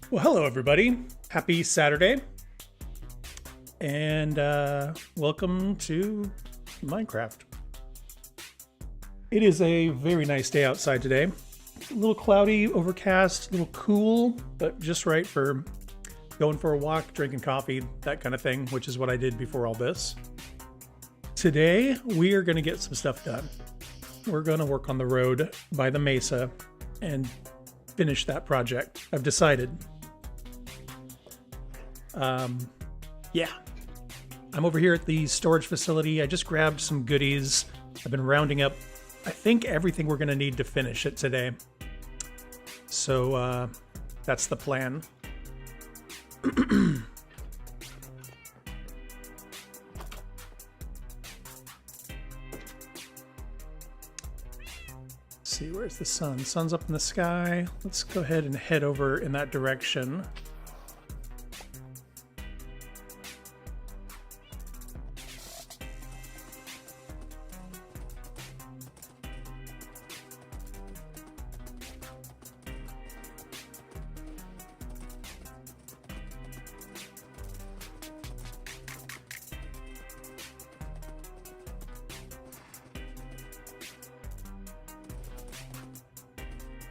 Well, hello everybody. Happy Saturday. And welcome to Minecraft. It is a very nice day outside today. A little cloudy, overcast, a little cool, but just right for going for a walk, drinking coffee, that kind of thing, which is what I did before all this. Today, we are going to get some stuff done. We're going to work on the road by the mesa and finish that project. I've decided. Yeah. I'm over here at the storage facility. I just grabbed some goodies. I've been rounding up, I think, everything we're going to need to finish it today. So, that's the plan. See, where's the sun? Sun's up in the sky. Let's go ahead and head over in that direction.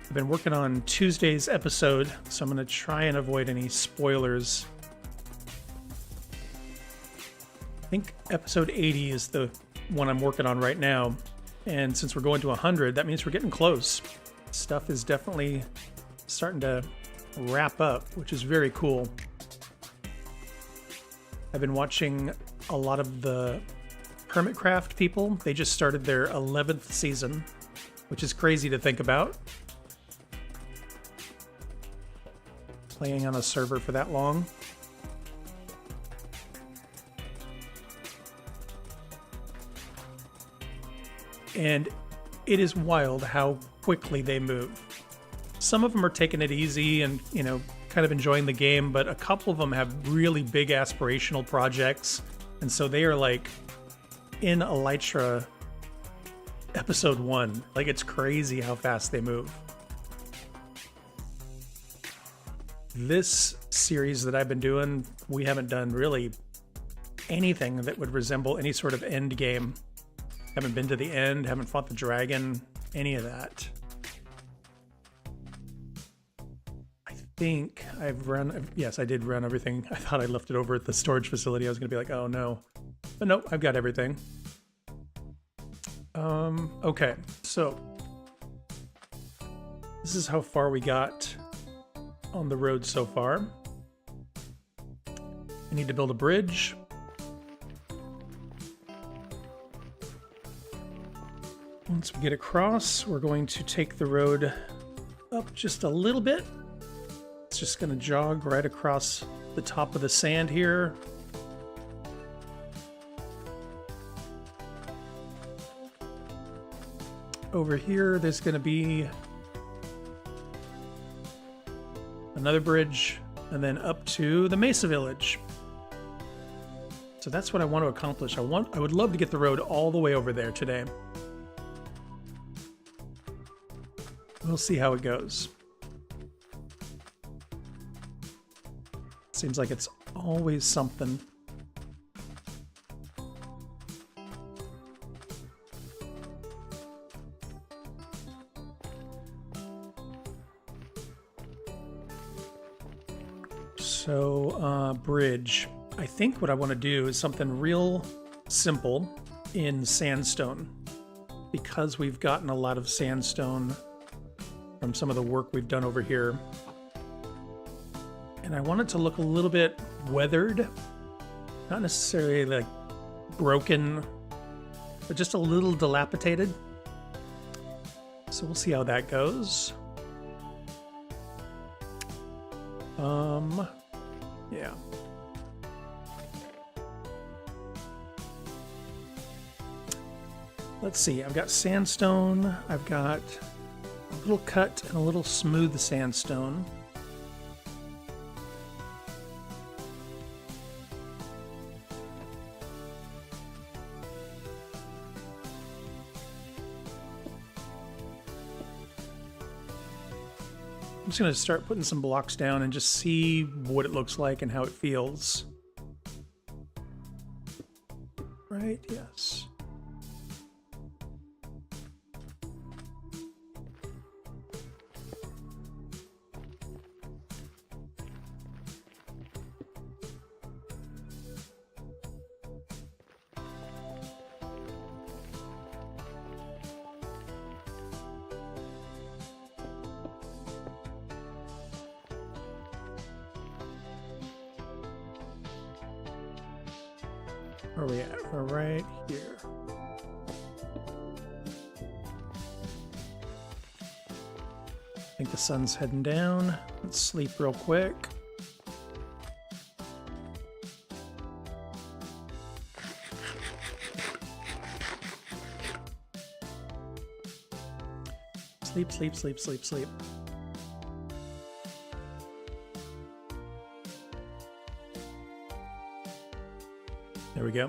I've been working on Tuesday's episode, so I'm going to try and avoid any spoilers. I think episode 80 is the one I'm working on right now, and since we're going to 100, that means we're getting close. Stuff is definitely starting to wrap up, which is very cool. I've been watching a lot of the Hermitcraft people. They just started their 11th season, which is crazy to think about. Playing on a server for that long. And it is wild how quickly they move. Some of them are taking it easy and, you know, kind of enjoying the game, but a couple of them have really big aspirational projects. And so they are like in Elytra episode 1. Like, it's crazy how fast they move. This series that I've been doing, we haven't done really anything that would resemble any sort of end game. Haven't been to the end, haven't fought the dragon, any of that. I think I've run, yes, I did run everything. I thought I left it over at the storage facility. I was gonna be like, oh no. But nope, I've got everything. Okay, so this is how far we got on the road so far. I need to build a bridge. Once we get across, we're going to take the road up just a little bit. It's just going to jog right across the top of the sand here. Over here, there's going to be another bridge, and then up to the Mesa Village. So that's what I want to accomplish. I would love to get the road all the way over there today. We'll see how it goes. Seems like it's always something. So, bridge. I think what I want to do is something real simple in sandstone, because we've gotten a lot of sandstone from some of the work we've done over here. And I want it to look a little bit weathered, not necessarily like broken, but just a little dilapidated. So we'll see how that goes. Yeah. Let's see, I've got sandstone, I've got a little cut and a little smooth sandstone. I'm just going to start putting some blocks down and just see what it looks like and how it feels. Right, yes. Where are we at? We're right here. I think the sun's heading down. Let's sleep real quick. Sleep, sleep, sleep, sleep, sleep. There we go.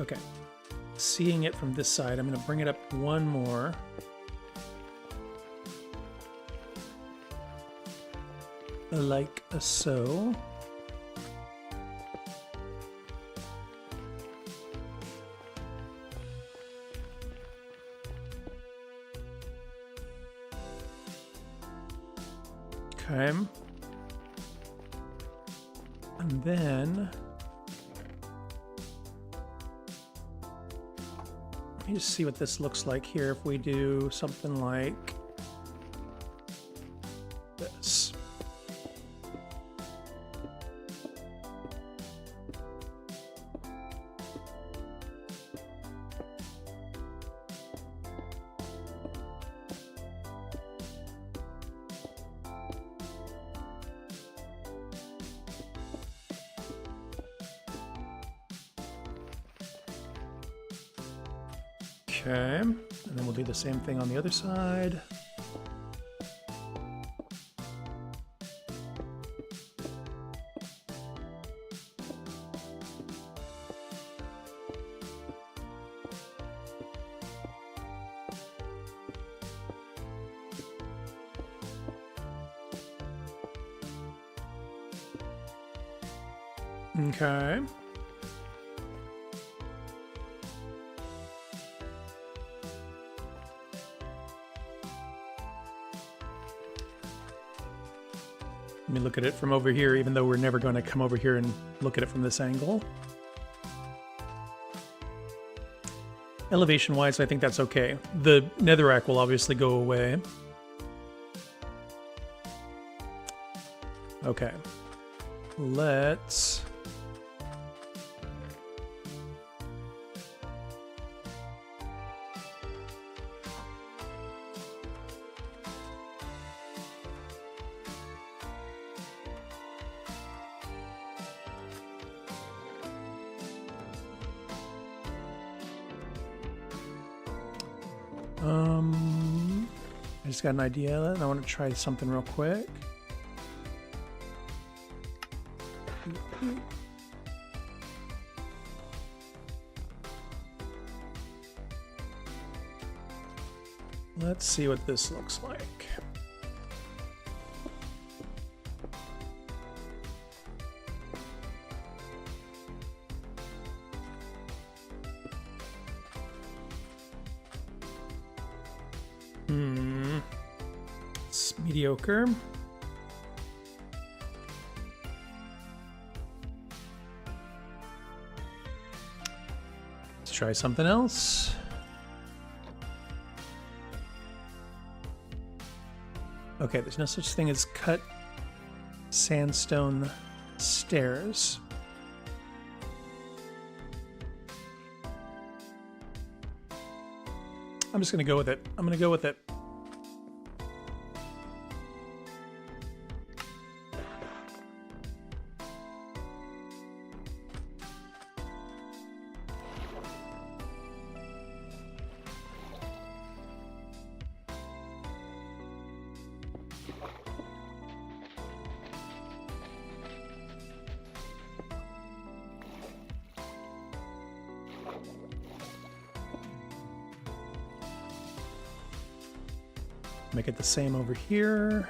Okay. Seeing it from this side, I'm going to bring it up one more. Like so. Okay. And then let me just see what this looks like here if we do something like this. Okay, and then we'll do the same thing on the other side. Okay. Let me look at it from over here, even though we're never going to come over here and look at it from this angle. Elevation-wise, I think that's okay. The netherrack will obviously go away. Okay. Let's... I just got an idea and I want to try something real quick. Let's see what this looks like. It's mediocre. Let's try something else. Okay, there's no such thing as cut sandstone stairs. I'm just going to go with it. I'm going to go with it. Make it the same over here.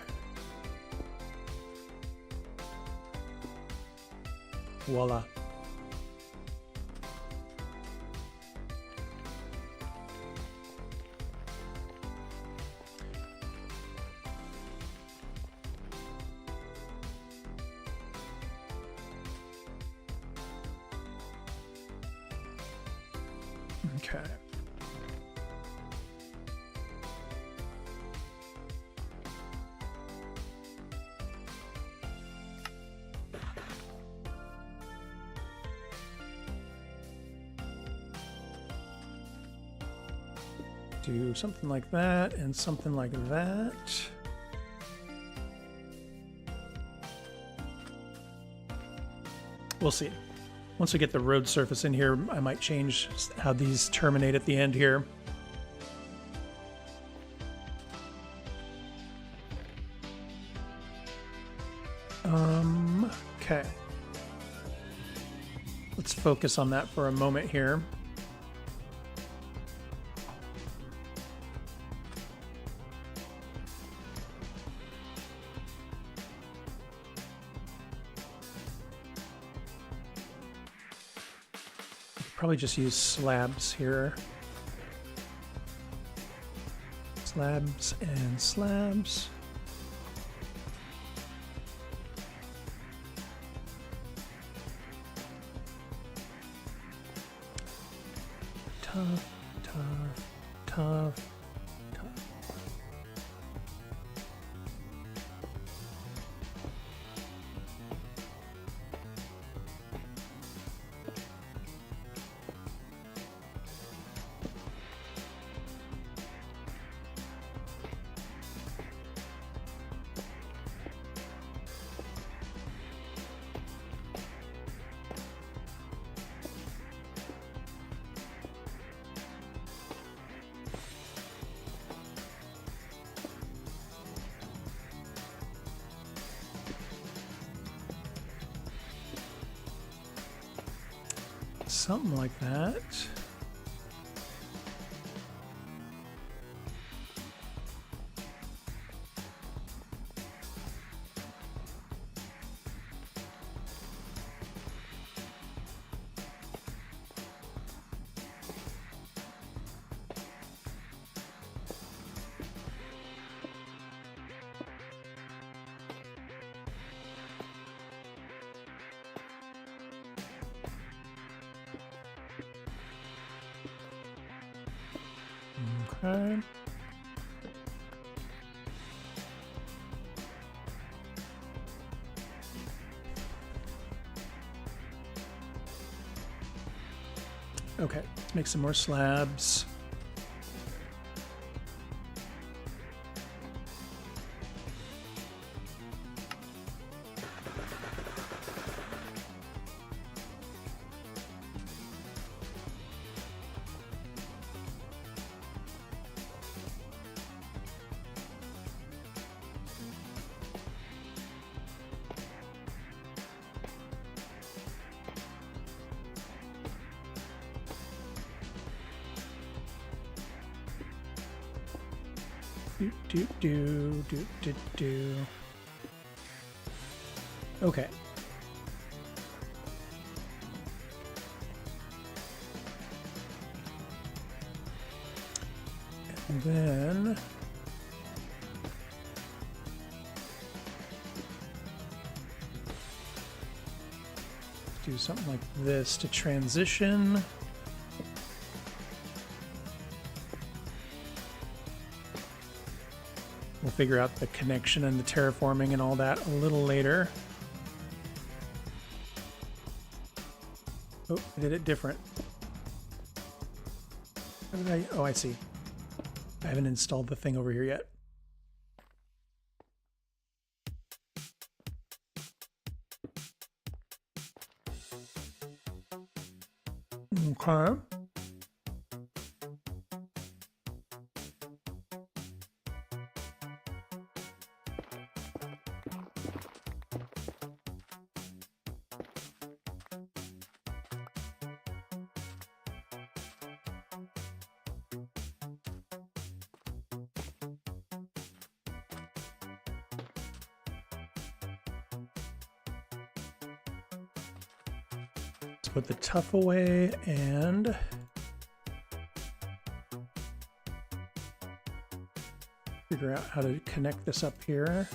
Voila. Okay. Do something like that and something like that. We'll see. Once we get the road surface in here, I might change how these terminate at the end here. Okay. Let's focus on that for a moment here. Probably just use slabs here. Slabs and slabs. Tough, tough, tough, tough. Something like that. Okay. Okay, let's make some more slabs. Do. Okay. And then do something like this to transition. We'll figure out the connection and the terraforming and all that a little later. Oh, I did it different. How did I? Oh, I see. I haven't installed the thing over here yet. Okay. put the tough away and figure out how to connect this up here.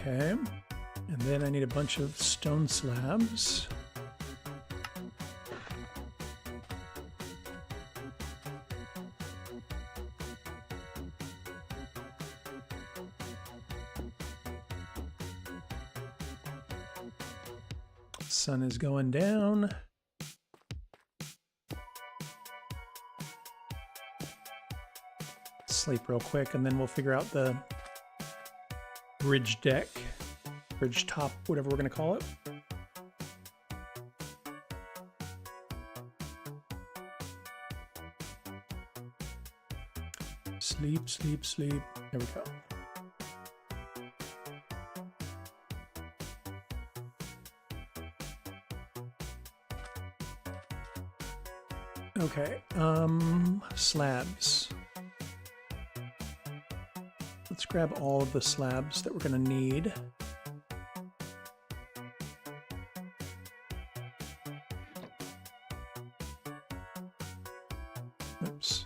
Okay, and then I need a bunch of stone slabs. Sun is going down. Sleep real quick, and then we'll figure out the bridge deck, bridge top, whatever we're going to call it. Sleep, sleep, sleep. There we go. Okay, slabs. Let's grab all of the slabs that we're going to need. Oops.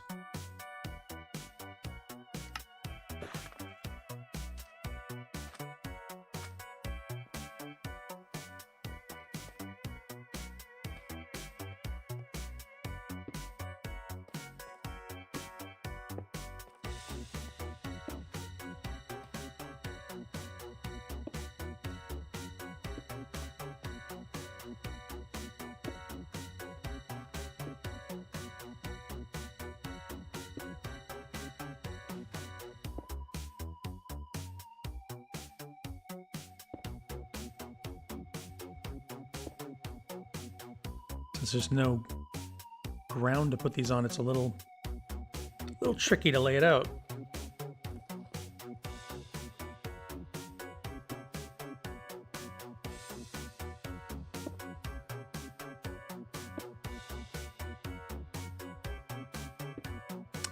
Since there's no ground to put these on, it's a little tricky to lay it out.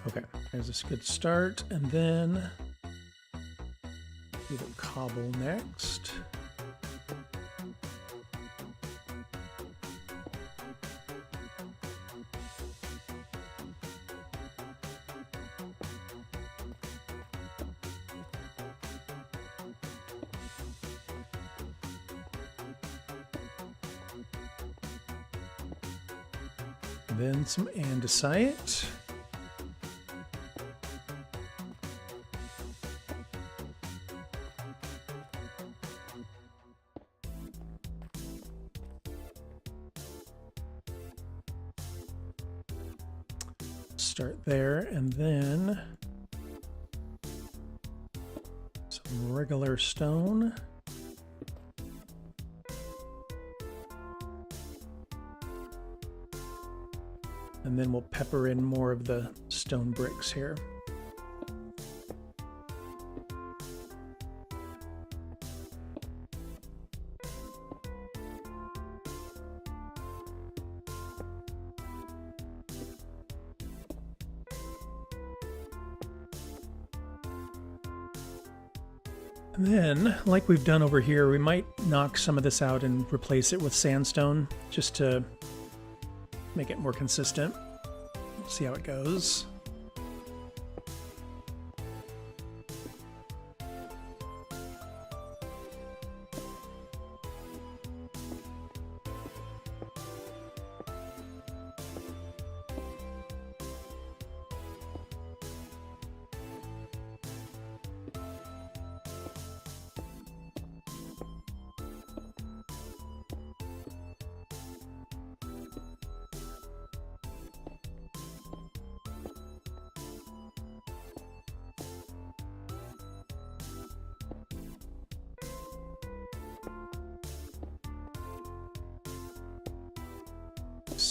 Okay, there's a good start, and then do the cobble next. Then some andesite. Start there, and then some regular stone. And then we'll pepper in more of the stone bricks here. And then, like we've done over here, we might knock some of this out and replace it with sandstone just to make it more consistent. We'll see how it goes.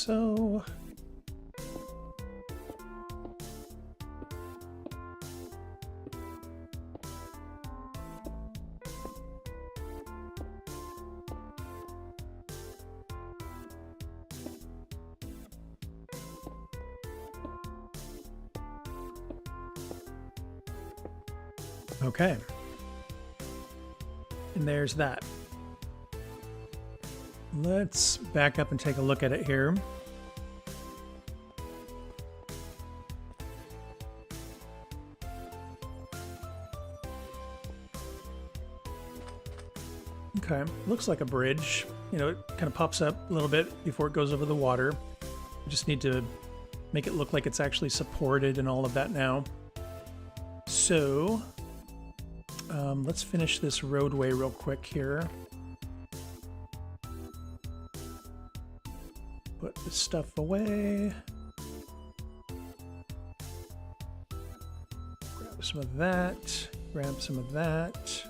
so. Okay. And there's that. Let's back up and take a look at it here. Okay, looks like a bridge. You know, it kind of pops up a little bit before it goes over the water. We just need to make it look like it's actually supported and all of that now. So, let's finish this roadway real quick here. Put this stuff away. Grab some of that. Grab some of that.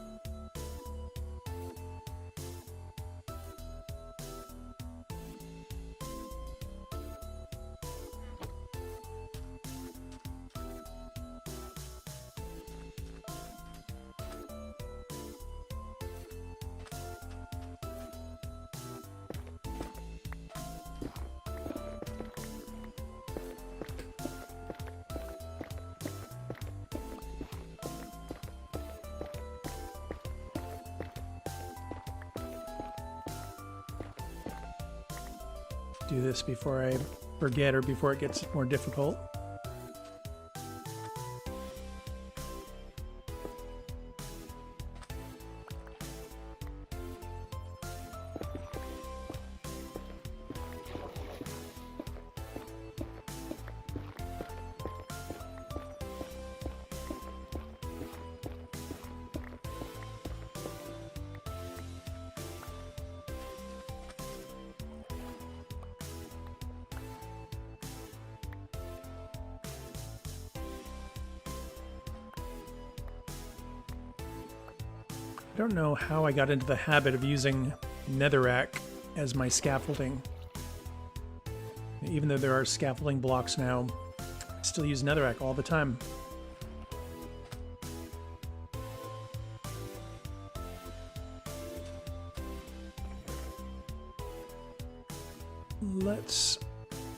Do this before I forget or before it gets more difficult. I don't know how I got into the habit of using netherrack as my scaffolding. Even though there are scaffolding blocks now, I still use netherrack all the time. Let's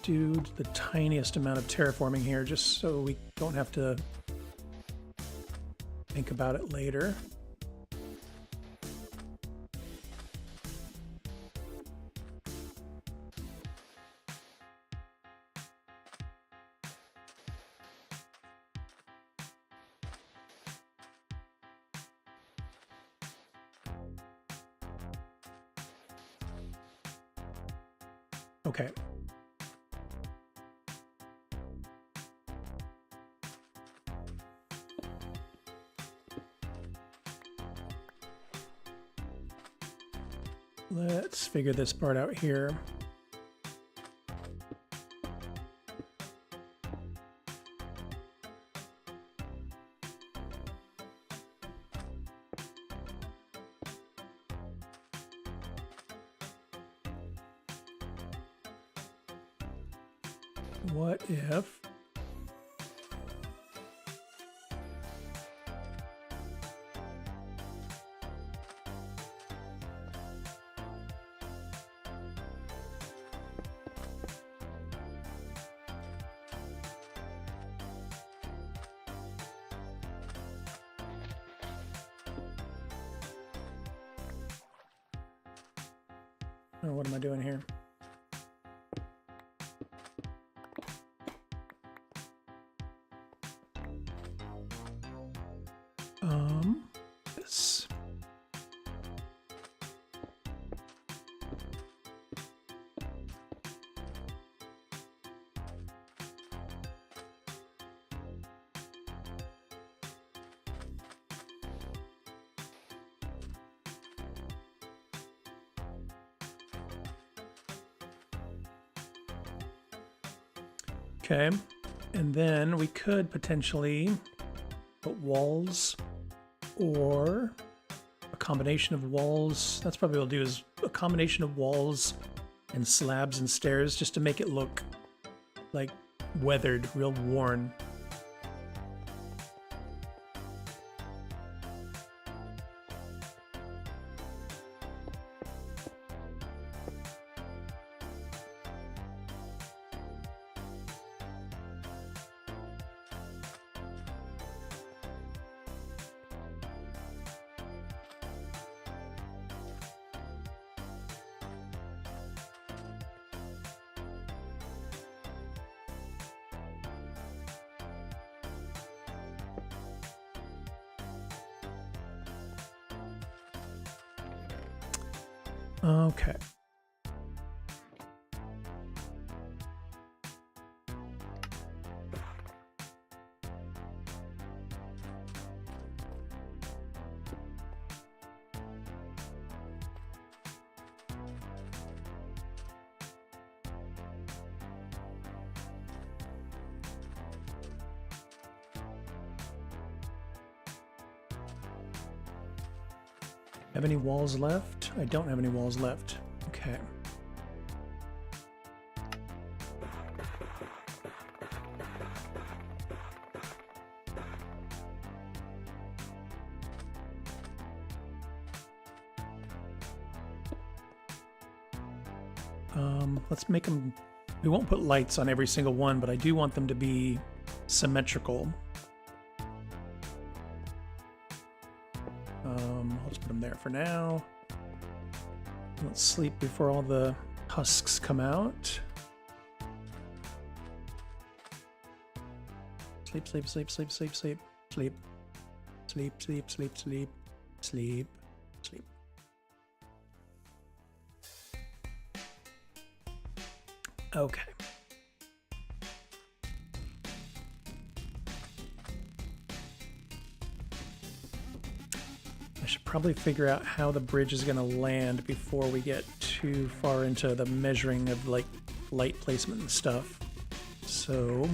do the tiniest amount of terraforming here just so we don't have to think about it later. Okay. Let's figure this part out here. What if what am I doing here? This. Okay, and then we could potentially put walls or a combination of walls. That's probably what we'll do, is a combination of walls and slabs and stairs just to make it look like weathered, real worn. Okay. Have any walls left? I don't have any walls left. Okay. Let's make them... We won't put lights on every single one, but I do want them to be symmetrical. I'll just put them there for now. Let's sleep before all the husks come out. Sleep, sleep, sleep, sleep, sleep, sleep, sleep, sleep, sleep, sleep, sleep, sleep, sleep. Okay. I should probably figure out how the bridge is going to land before we get too far into the measuring of like light placement and stuff. So,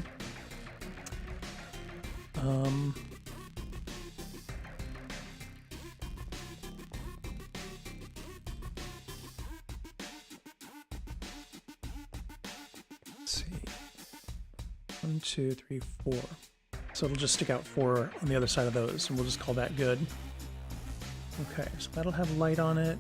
let's see. 1, 2, 3, 4. So it'll just stick out 4 on the other side of those, and we'll just call that good. Okay, so that'll have light on it.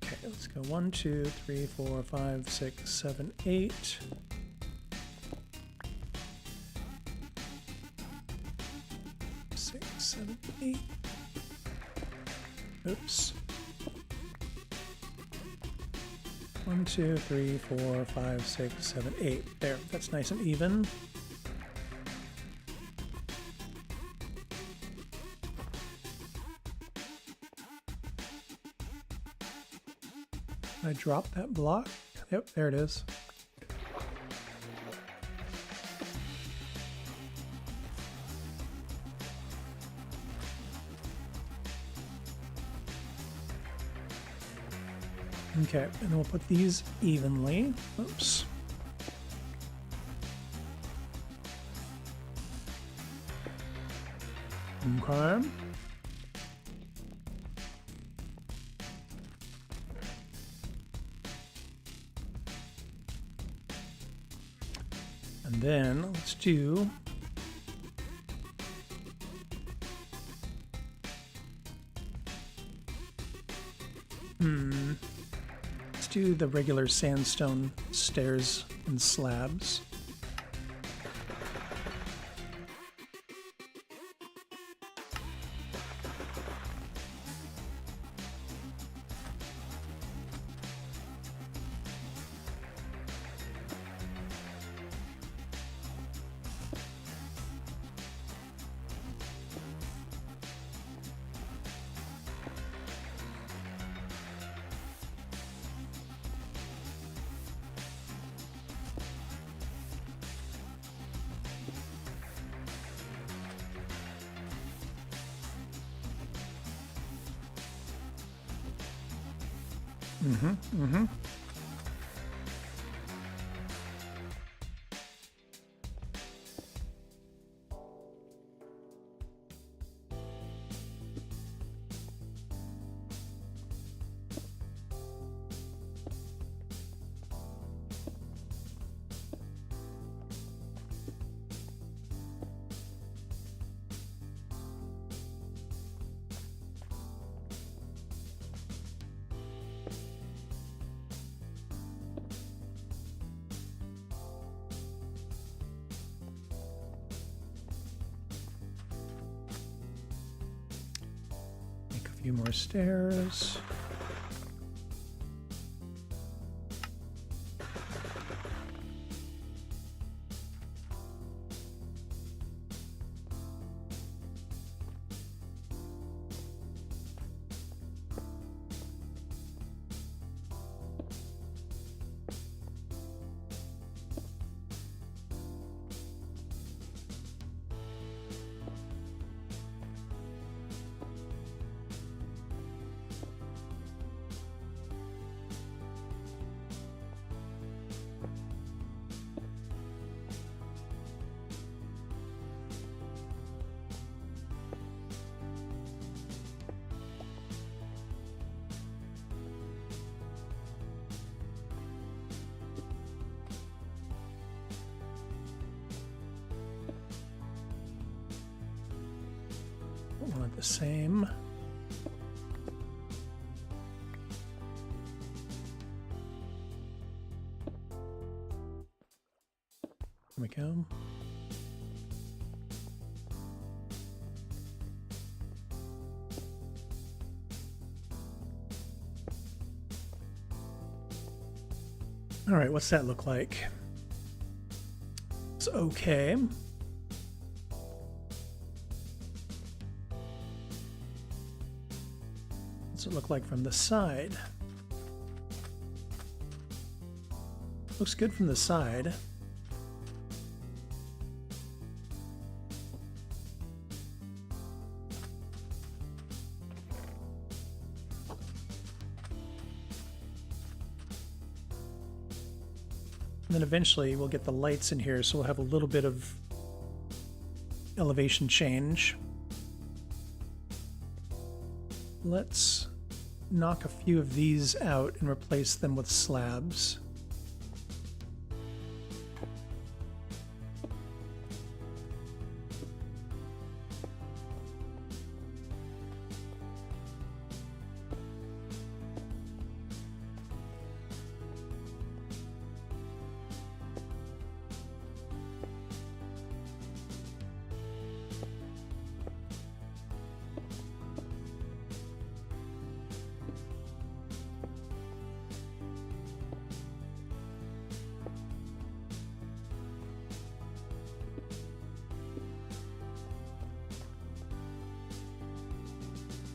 Okay, let's go 1, 2, 3, 4, 5, 6, 7, 8. Oops. 1, 2, 3, 4, 5, 6, 7, 8. There, that's nice and even. I dropped that block. Yep, there it is. Okay, and then we'll put these evenly. Oops. Okay. And then let's do the regular sandstone stairs and slabs. A few more stairs. Want the same. Here we go. All right, what's that look like? It's okay. What's it look like from the side? Looks good from the side. And then eventually we'll get the lights in here, so we'll have a little bit of elevation change. Let's knock a few of these out and replace them with slabs.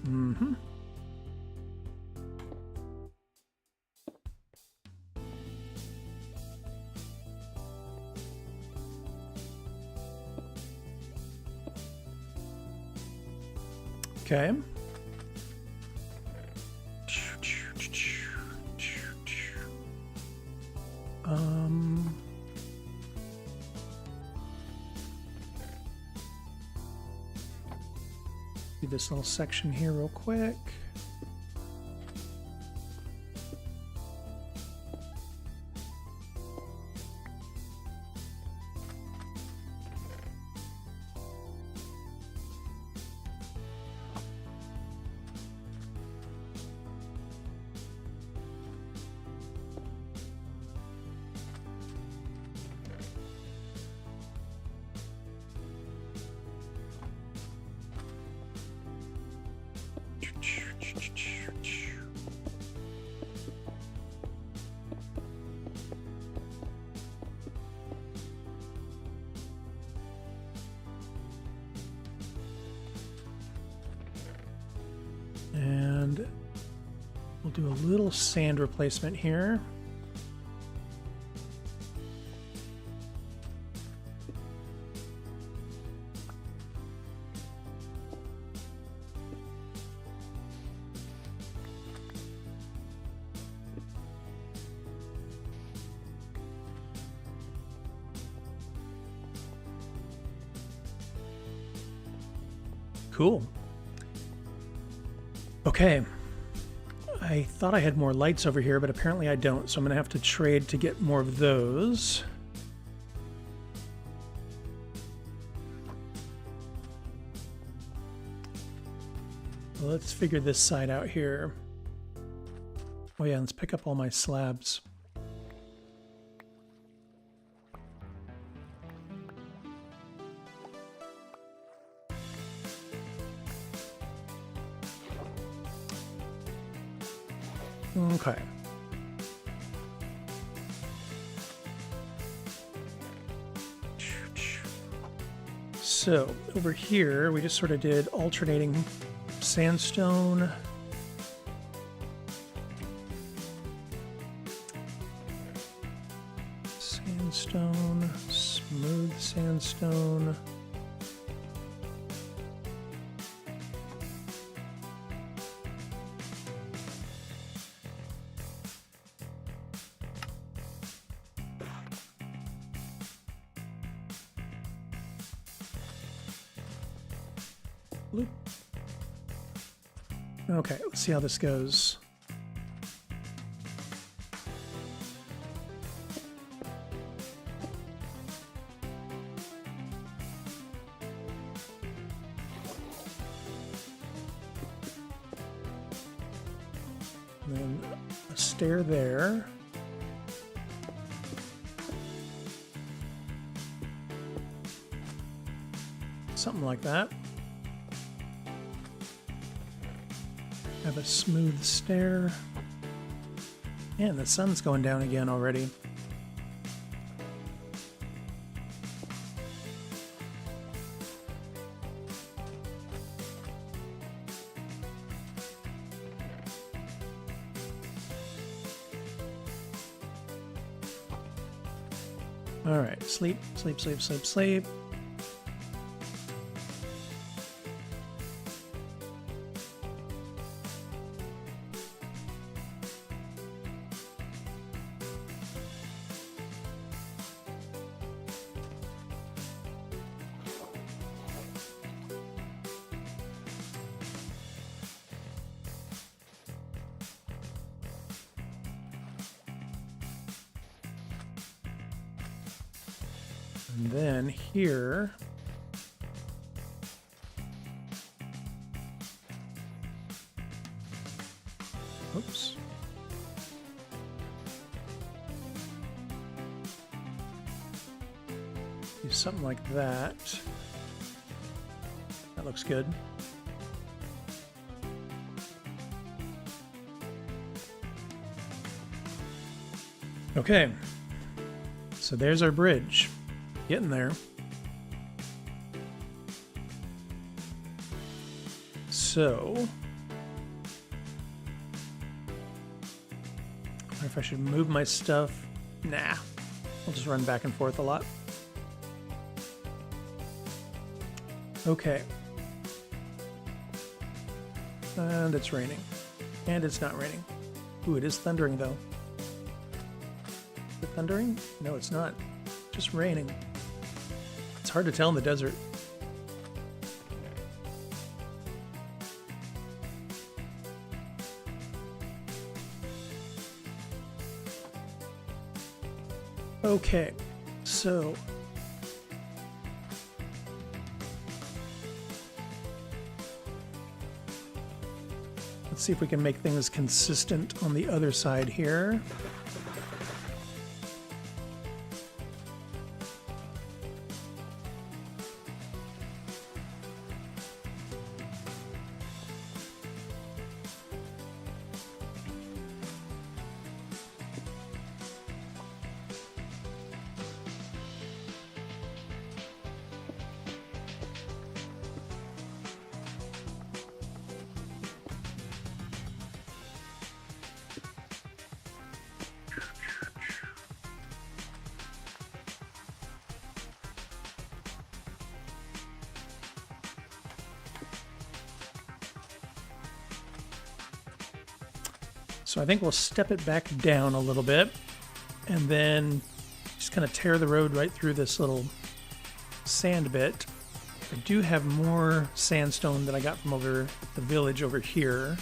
Mm-hmm. Okay. Do this little section here real quick. And we'll do a little sand replacement here. Cool. Okay. I thought I had more lights over here, but apparently I don't, so I'm going to have to trade to get more of those. Let's figure this side out here. Oh yeah, let's pick up all my slabs. Okay. So over here, we just sort of did alternating sandstone. Sandstone, smooth sandstone. Bloop. Okay, let's see how this goes. And then a stair there. Something like that. Have a smooth stair. And the sun's going down again already. All right, sleep, sleep, sleep, sleep, sleep. And then here, oops. Do something like that. That looks good. Okay, so there's our bridge. Getting there. So, I wonder if I should move my stuff. Nah, I'll just run back and forth a lot. Okay. And it's raining. And it's not raining. Ooh, it is thundering though. Is it thundering? No, it's not. Just raining. It's hard to tell in the desert. Okay, so let's see if we can make things consistent on the other side here. So I think we'll step it back down a little bit and then just kind of tear the road right through this little sand bit. I do have more sandstone that I got from over the village over here.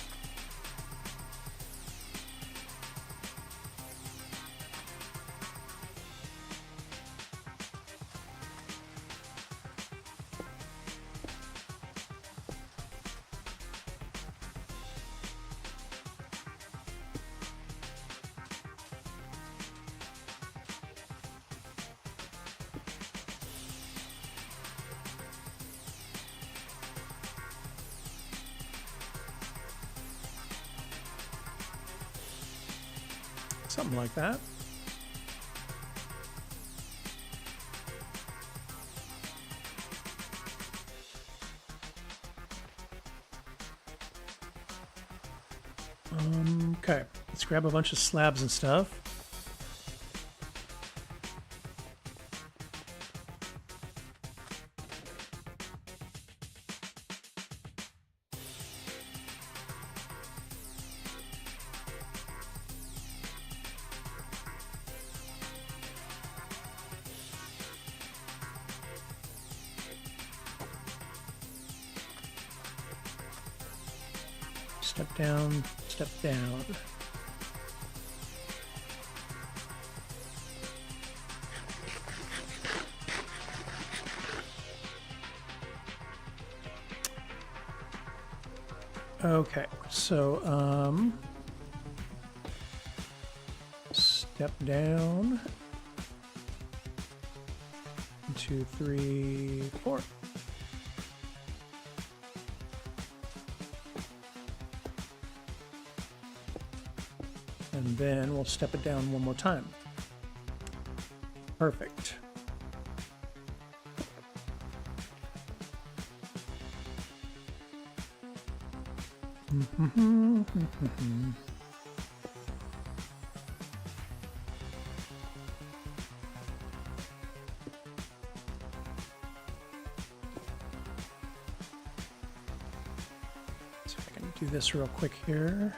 Something like that. Okay, let's grab a bunch of slabs and stuff. Step down, step down. Okay, so step down. 1, 2, 3, 4. And then we'll step it down one more time. Perfect. So I can do this real quick here.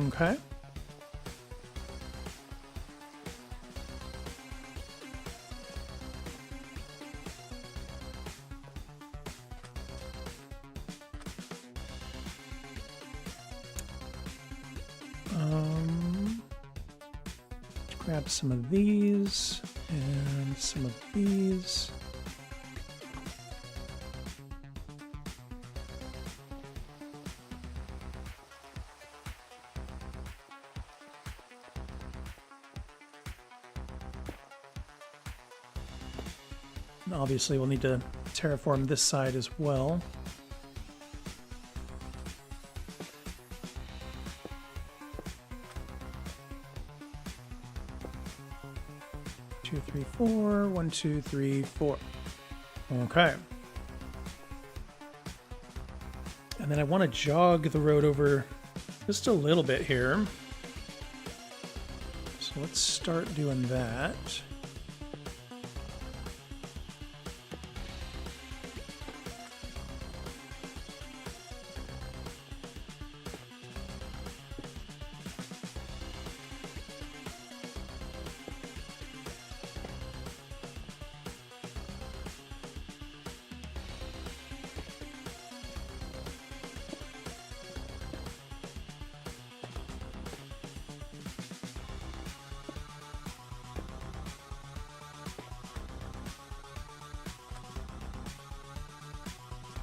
Okay. Grab some of these and some of these. And obviously, we'll need to terraform this side as well. Two, three, four. 1, 2, 3, 4. Okay. And then I want to jog the road over just a little bit here. So let's start doing that.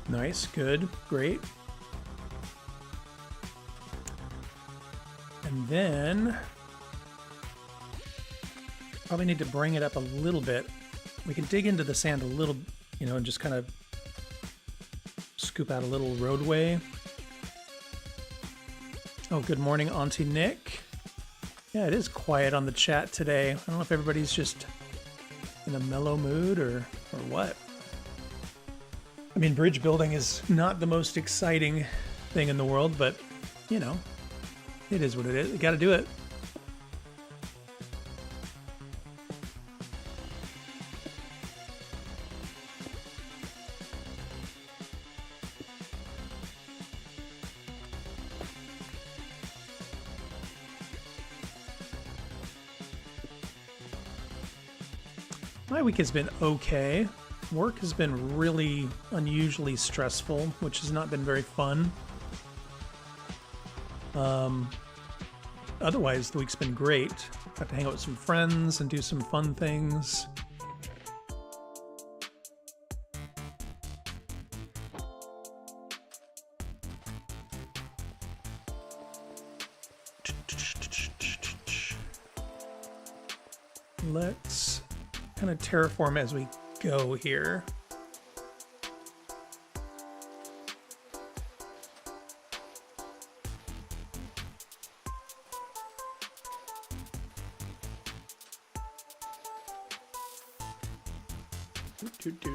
Nice, good, great. And then probably need to bring it up a little bit. We can dig into the sand a little, and just kind of scoop out a little roadway. Oh, good morning, Auntie Nick. Yeah, it is quiet on the chat today. I don't know if everybody's just in a mellow mood or what. I mean, bridge building is not the most exciting thing in the world, but, it is what it is. You got to do it. My week has been okay. Work has been really unusually stressful, which has not been very fun. Otherwise, the week's been great. Got to hang out with some friends and do some fun things. Let's kind of terraform as we go here.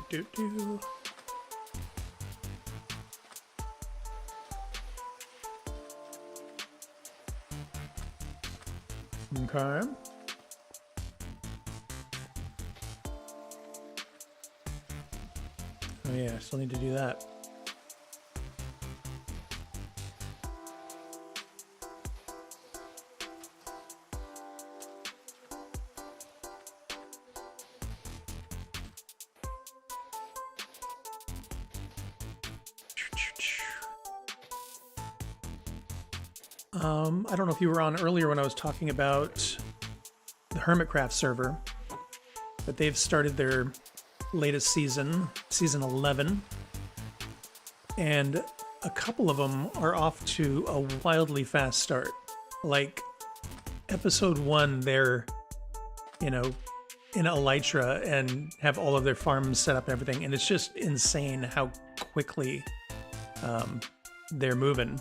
Do. Okay. Oh yeah, I still need to do that. I don't know if you were on earlier when I was talking about the Hermitcraft server, but they've started their latest season, season 11, and a couple of them are off to a wildly fast start. Like episode 1, they're, in Elytra and have all of their farms set up and everything, and it's just insane how quickly they're moving.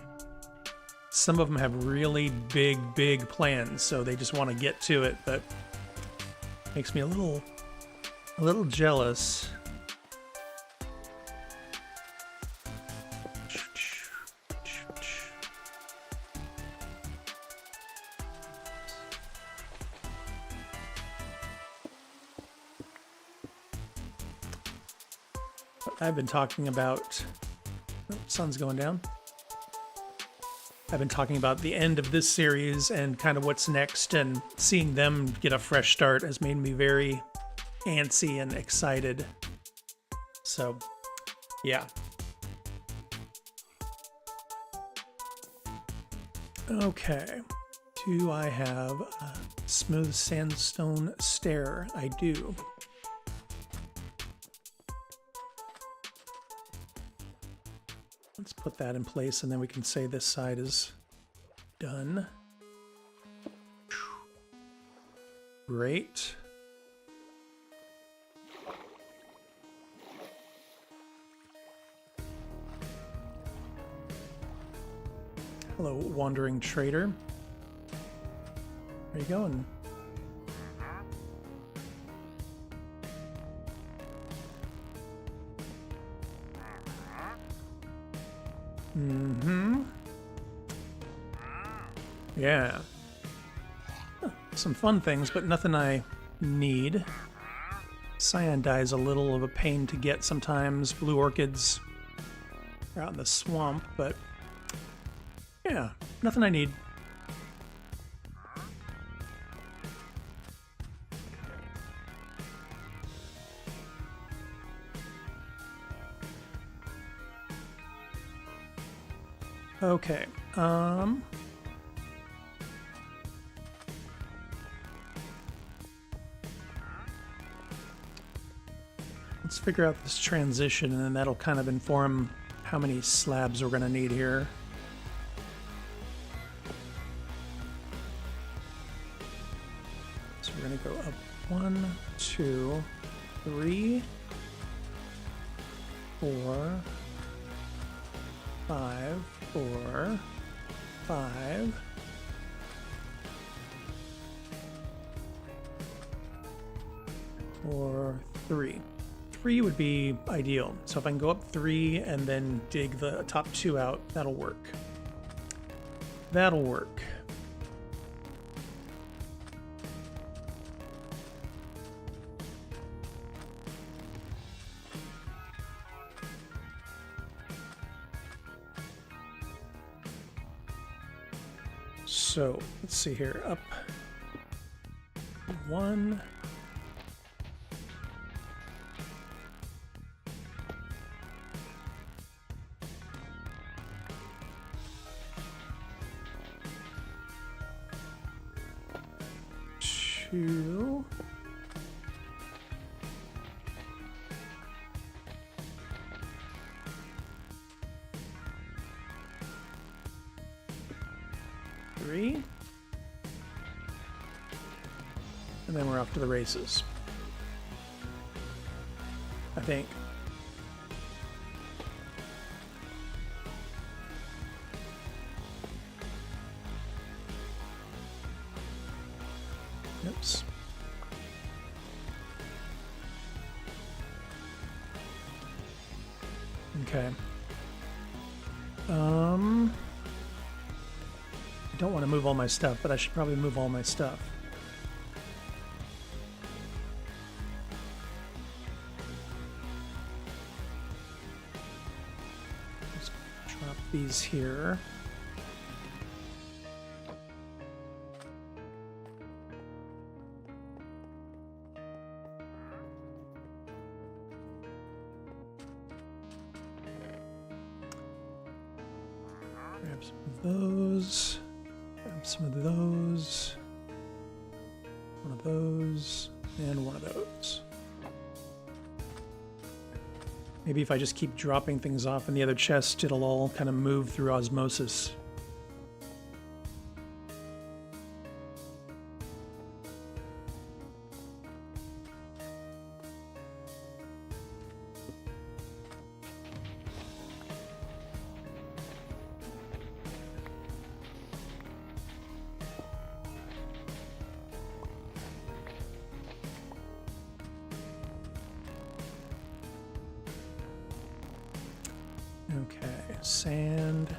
Some of them have really big plans, so they just want to get to it, but makes me a little jealous. I've been talking about... Oh, sun's going down. I've been talking about the end of this series and kind of what's next, and seeing them get a fresh start has made me very antsy and excited. So, yeah. Okay. Do I have a smooth sandstone stair? I do. Let's put that in place, and then we can say this side is done. Great. Hello, wandering trader. Where are you going? Mm-hmm. Yeah. Some fun things, but nothing I need. Cyan dye is a little of a pain to get sometimes. Blue orchids are out in the swamp, but yeah, nothing I need. Okay, let's figure out this transition, and then that'll kind of inform how many slabs we're going to need here. So we're going to go up 1, 2, 3, 4, 5, 4, 5. Or 3. 3 would be ideal. So if I can go up 3 and then dig the top 2 out, that'll work. That'll work. So let's see here. Up 1, 2. Three. And then we're off to the races. I think. Oops. Okay. I don't want to move all my stuff, but I should probably move all my stuff. Let's drop these here. Grab some of those. Grab some of those. One of those. And one of those. Maybe if I just keep dropping things off in the other chest, it'll all kind of move through osmosis. Okay, sand.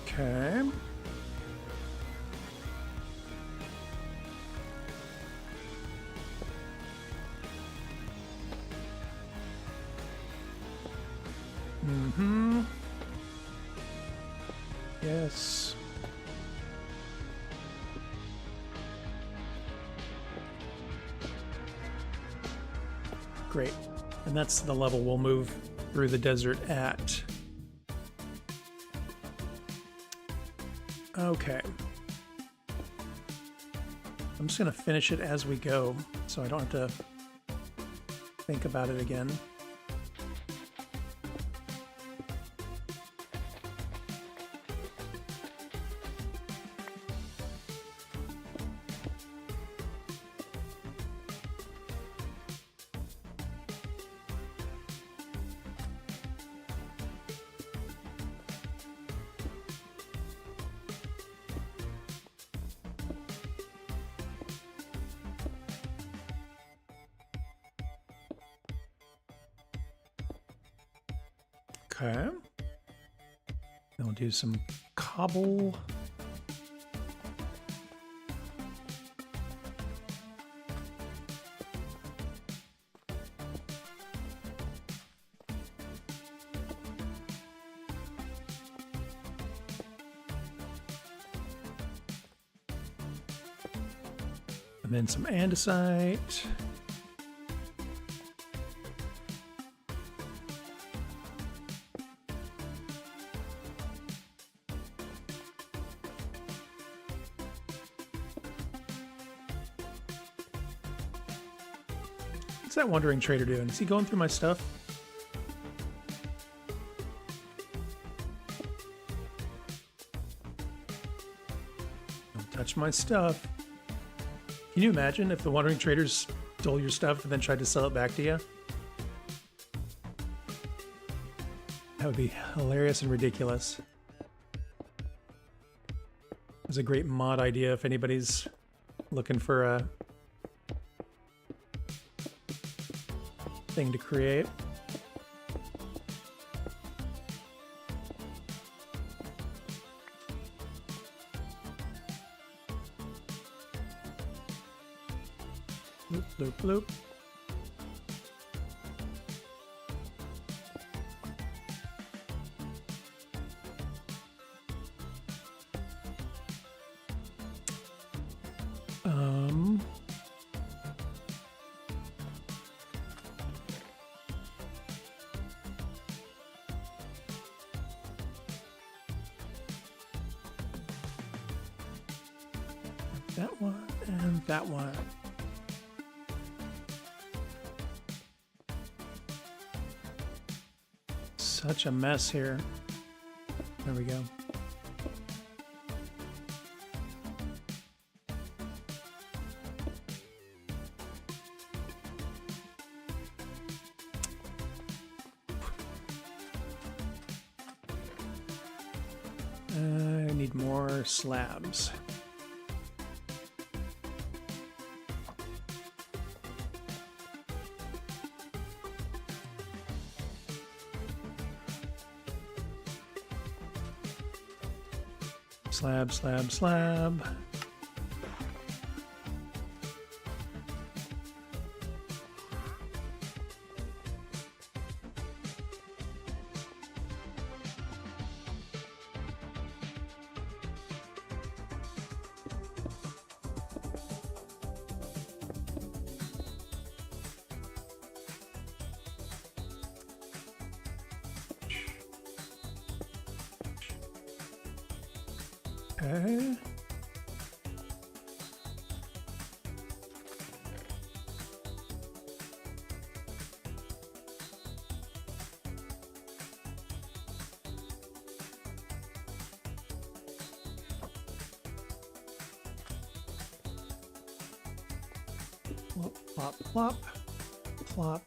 Okay. Mm-hmm. Yes. Great. And that's the level we'll move through the desert at. Okay. I'm just going to finish it as we go, so I don't have to think about it again. Okay. Then we'll do some cobble. And then some andesite. What's that wandering trader doing? Is he going through my stuff? Don't touch my stuff. Can you imagine if the wandering traders stole your stuff and then tried to sell it back to you? That would be hilarious and ridiculous. It was a great mod idea if anybody's looking for a thing to create. Loop, loop, loop. That one and that one. Such a mess here. There we go. I need more slabs. Slab, slab, slab. Okay. Plop, plop, plop, plop,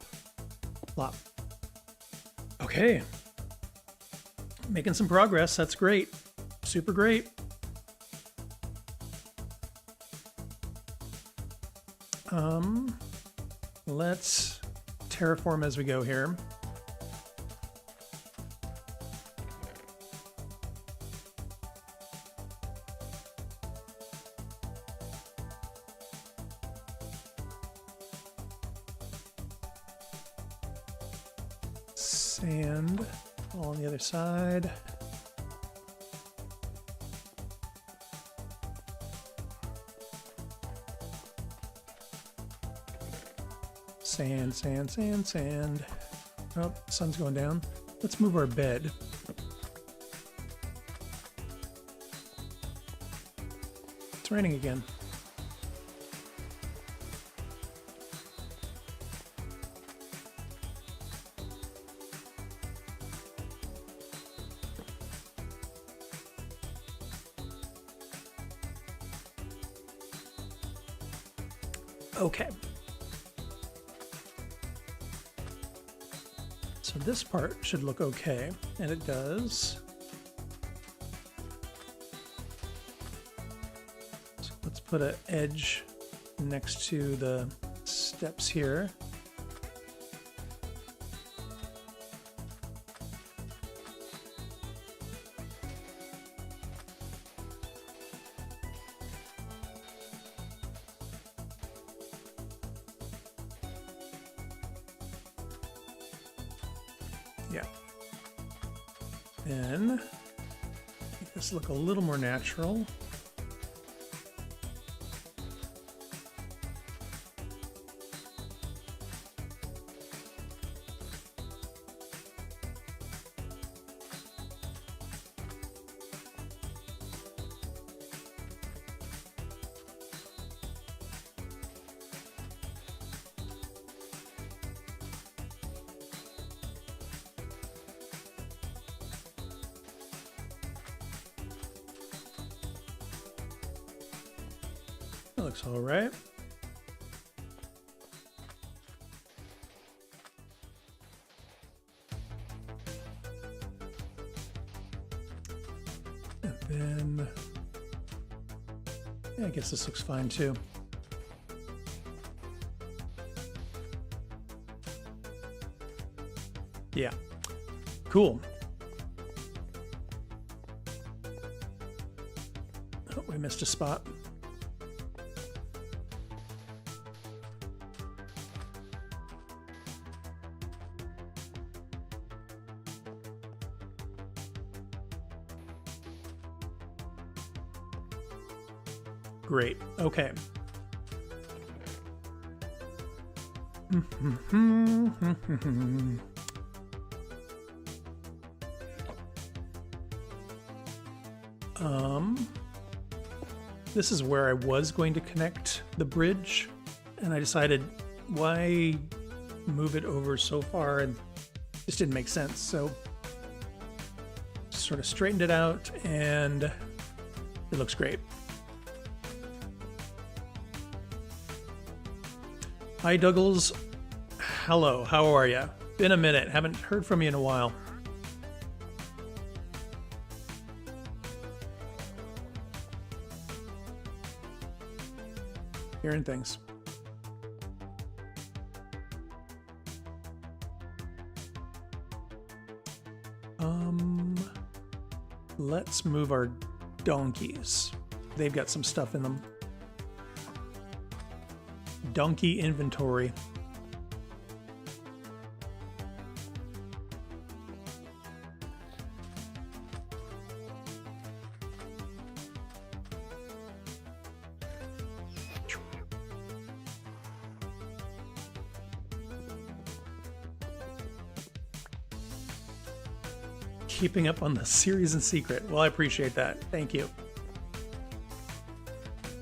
plop. Okay. Making some progress. That's great. Super great. Let's terraform as we go here. Sand all on the other side. Sand, sand, sand, sand. Oh, sun's going down. Let's move our bed. It's raining again. Okay. So this part should look okay, and it does. So let's put an edge next to the steps here. Yeah. Then make this look a little more natural. That looks all right. And then, yeah, I guess this looks fine too. Yeah, cool. Oh, we missed a spot. Great. Okay. this is where I was going to connect the bridge, and I decided, why move it over so far? And it just didn't make sense. So sort of straightened it out, and it looks great. Hi, Douglas. Hello, how are ya? Been a minute. Haven't heard from you in a while. Hearing things. Let's move our donkeys. They've got some stuff in them. Donkey inventory. Keeping up on the series in secret. Well, I appreciate that. Thank you.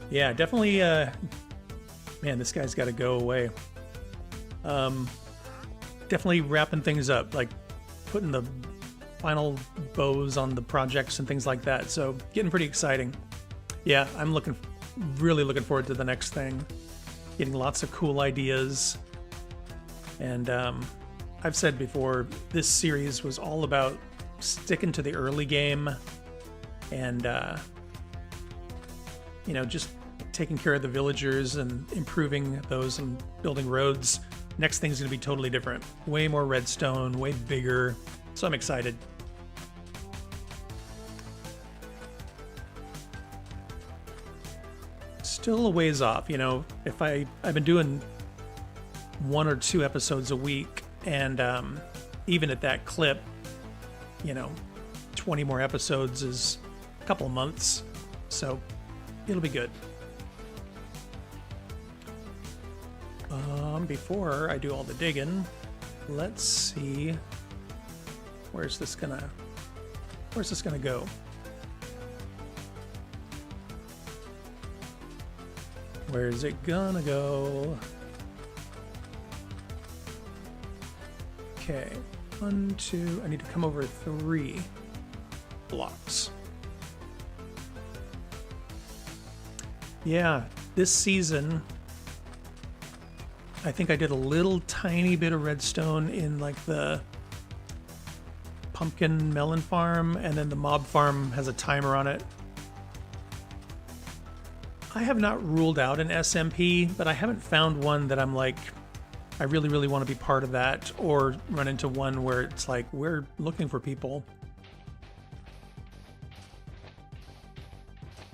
Yeah, definitely, man, this guy's got to go away. Definitely wrapping things up, like putting the final bows on the projects and things like that. So getting pretty exciting. Yeah, I'm really looking forward to the next thing. Getting lots of cool ideas. And I've said before, this series was all about sticking to the early game and you know, just taking care of the villagers and improving those and building roads. Next thing's gonna be totally different, way more redstone, way bigger, so I'm excited. Still a ways off, you know. If I've been doing 1 or 2 episodes a week, and even at that clip, you know, 20 more episodes is a couple of months, so it'll be good. Before I do all the digging, let's see, where's this gonna go? Where's it gonna go? Okay. 1, 2, I need to come over 3 blocks. Yeah, this season, I think I did a little tiny bit of redstone in like the pumpkin melon farm, and then the mob farm has a timer on it. I have not ruled out an SMP, but I haven't found one that I'm like, I really, really want to be part of that, or run into one where it's like, we're looking for people.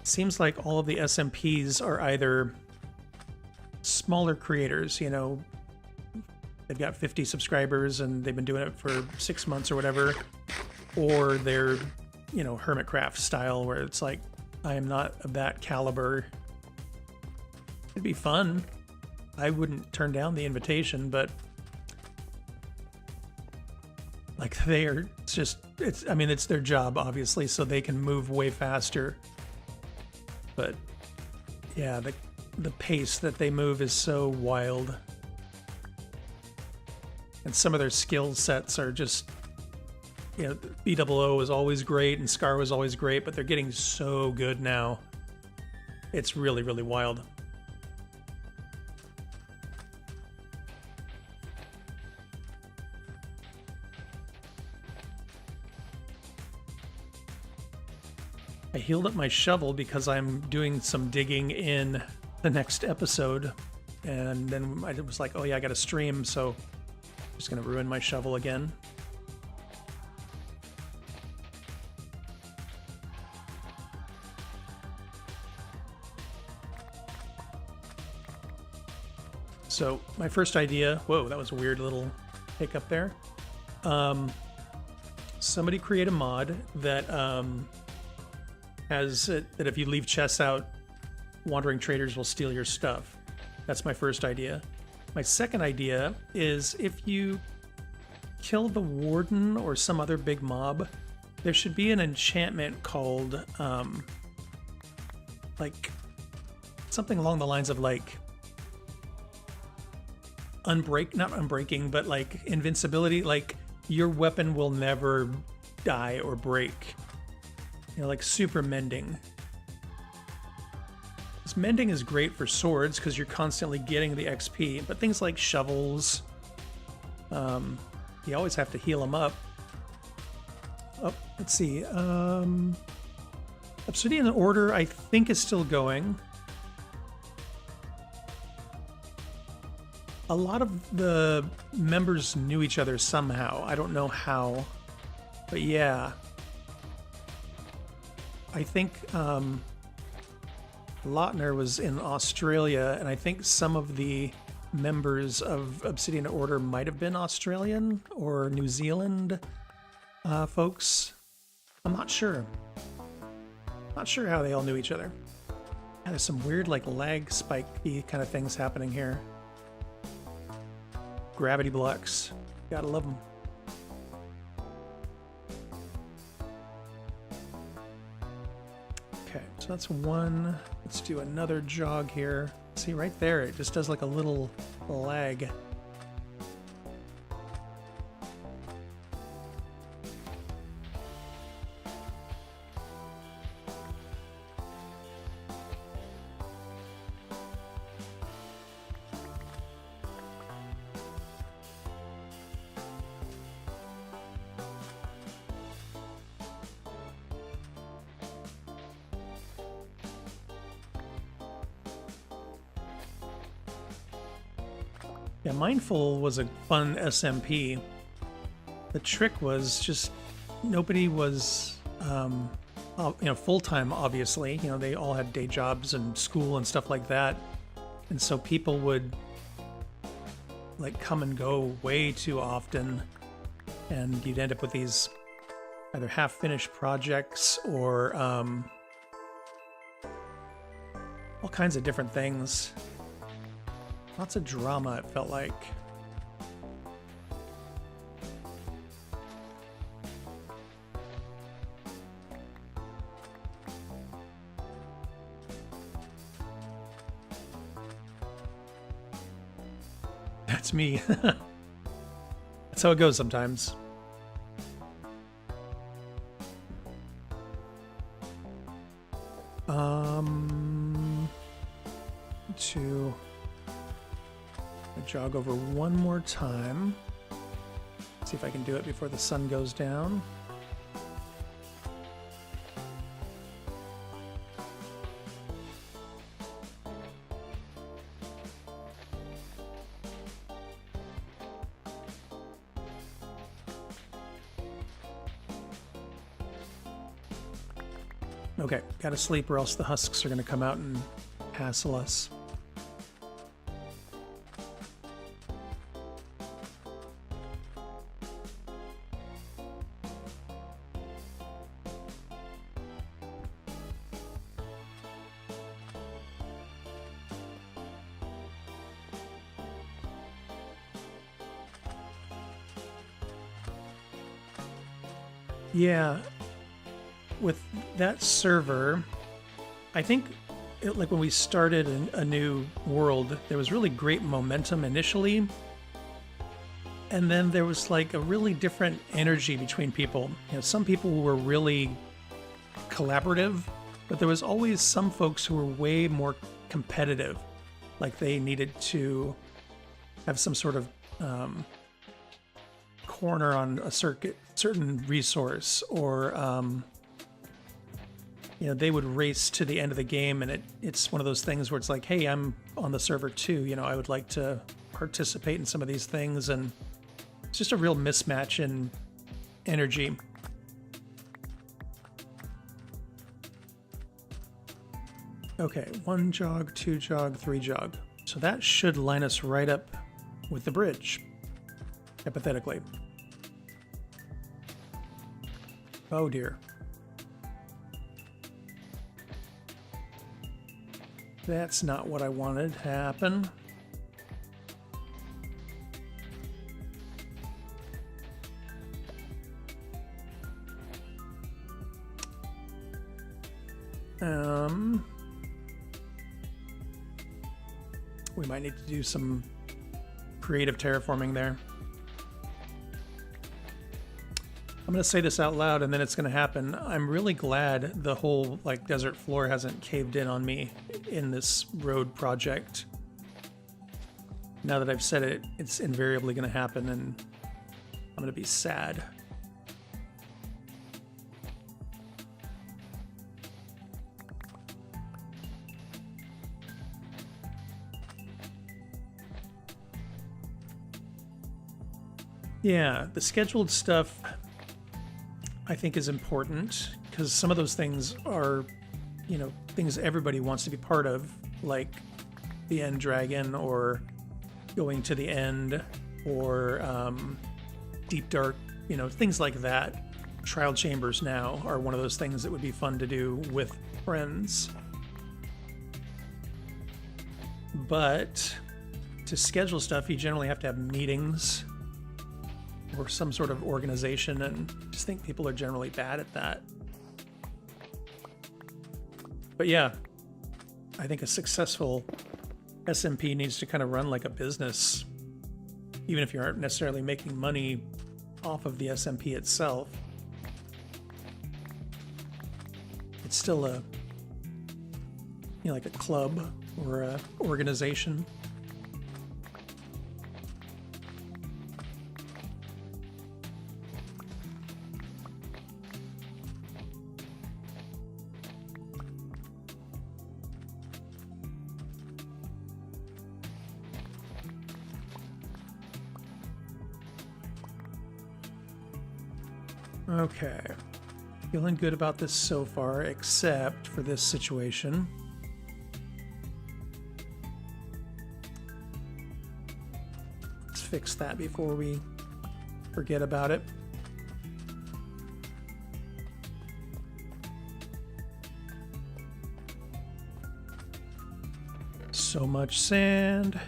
Seems like all of the SMPs are either smaller creators, you know, they've got 50 subscribers and they've been doing it for 6 months or whatever, or they're, you know, Hermitcraft style where it's like, I am not of that caliber. It'd be fun. I wouldn't turn down the invitation, but like I mean, it's their job, obviously, so they can move way faster. But yeah, the pace that they move is so wild. And some of their skill sets are just, you know, BOO was always great and Scar was always great, but they're getting so good now. It's really, really wild. I healed up my shovel because I'm doing some digging in the next episode, and then I was like, oh yeah, I gotta stream, so I'm just gonna ruin my shovel again. So my first idea, whoa, that was a weird little hiccup there. Somebody create a mod that has it, that if you leave chests out, wandering traders will steal your stuff. That's my first idea. My second idea is if you kill the warden or some other big mob, there should be an enchantment called like something along the lines of like not unbreaking, but like invincibility. Like your weapon will never die or break. You know, like super mending. This mending is great for swords because you're constantly getting the XP, but things like shovels, you always have to heal them up. Oh, let's see. Obsidian Order, I think, is still going. A lot of the members knew each other somehow. I don't know how, but yeah. I think Lautner was in Australia, and I think some of the members of Obsidian Order might have been Australian or New Zealand folks. I'm not sure. Not sure how they all knew each other. Yeah, there's some weird like lag spike-y kind of things happening here. Gravity blocks. Gotta love them. Okay, so that's one. Let's do another jog here. See, right there, it just does like a little lag. Yeah, Mindful was a fun SMP. The trick was just nobody was, full-time, obviously. You know, they all had day jobs and school and stuff like that. And so people would, like, come and go way too often. And you'd end up with these either half-finished projects or all kinds of different things. Lots of drama, it felt like. That's me. That's how it goes sometimes. To jog over one more time. See if I can do it before the sun goes down. Okay, gotta sleep or else the husks are gonna come out and hassle us. Yeah, with that server, I think like when we started a new world, there was really great momentum initially, and then there was like a really different energy between people. You know, some people were really collaborative, but there was always some folks who were way more competitive, like they needed to have some sort of corner on a certain resource, or they would race to the end of the game, and it's one of those things where it's like, hey, I'm on the server too, I would like to participate in some of these things, and it's just a real mismatch in energy. Okay, 1 jog, 2 jog, 3 jog. So that should line us right up with the bridge, hypothetically. Oh dear. That's not what I wanted to happen. We might need to do some creative terraforming there. I'm going to say this out loud and then it's going to happen. I'm really glad the whole like desert floor hasn't caved in on me in this road project. Now that I've said it, it's invariably going to happen and I'm going to be sad. Yeah, the scheduled stuff I think is important because some of those things are, you know, things everybody wants to be part of, like the End Dragon or going to the end or Deep Dark, you know, things like that. Trial Chambers now are one of those things that would be fun to do with friends. But to schedule stuff, you generally have to have meetings or some sort of organization, and I just think people are generally bad at that. But yeah, I think a successful SMP needs to kind of run like a business, even if you aren't necessarily making money off of the SMP itself. It's still a, you know, like a club or a organization. Okay, feeling good about this so far, except for this situation. Let's fix that before we forget about it. So much sand.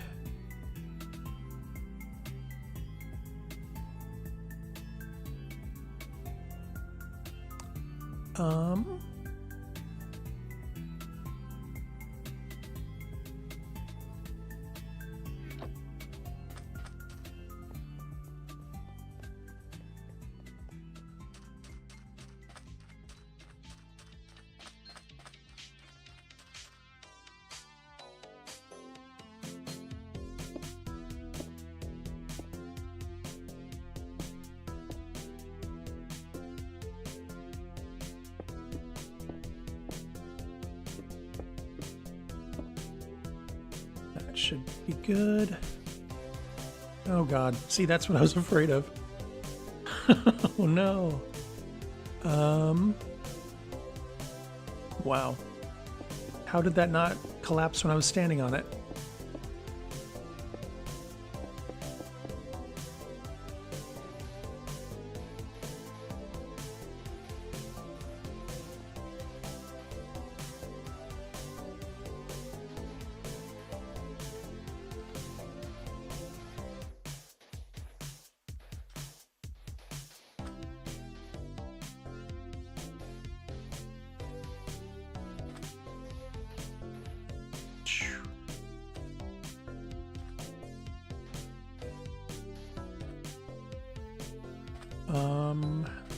Should be good. Oh god. See, that's what I was afraid of. Oh no. Wow. How did that not collapse when I was standing on it?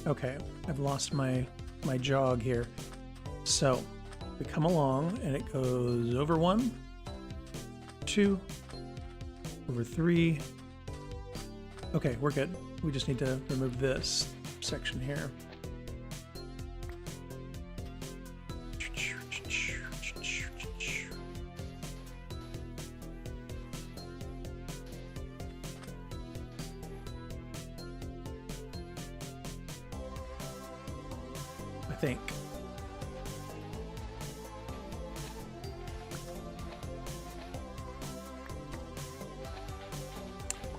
Okay, I've lost my jog here. So we come along and it goes over 1, 2, over 3. Okay, we're good. We just need to remove this section here. I think.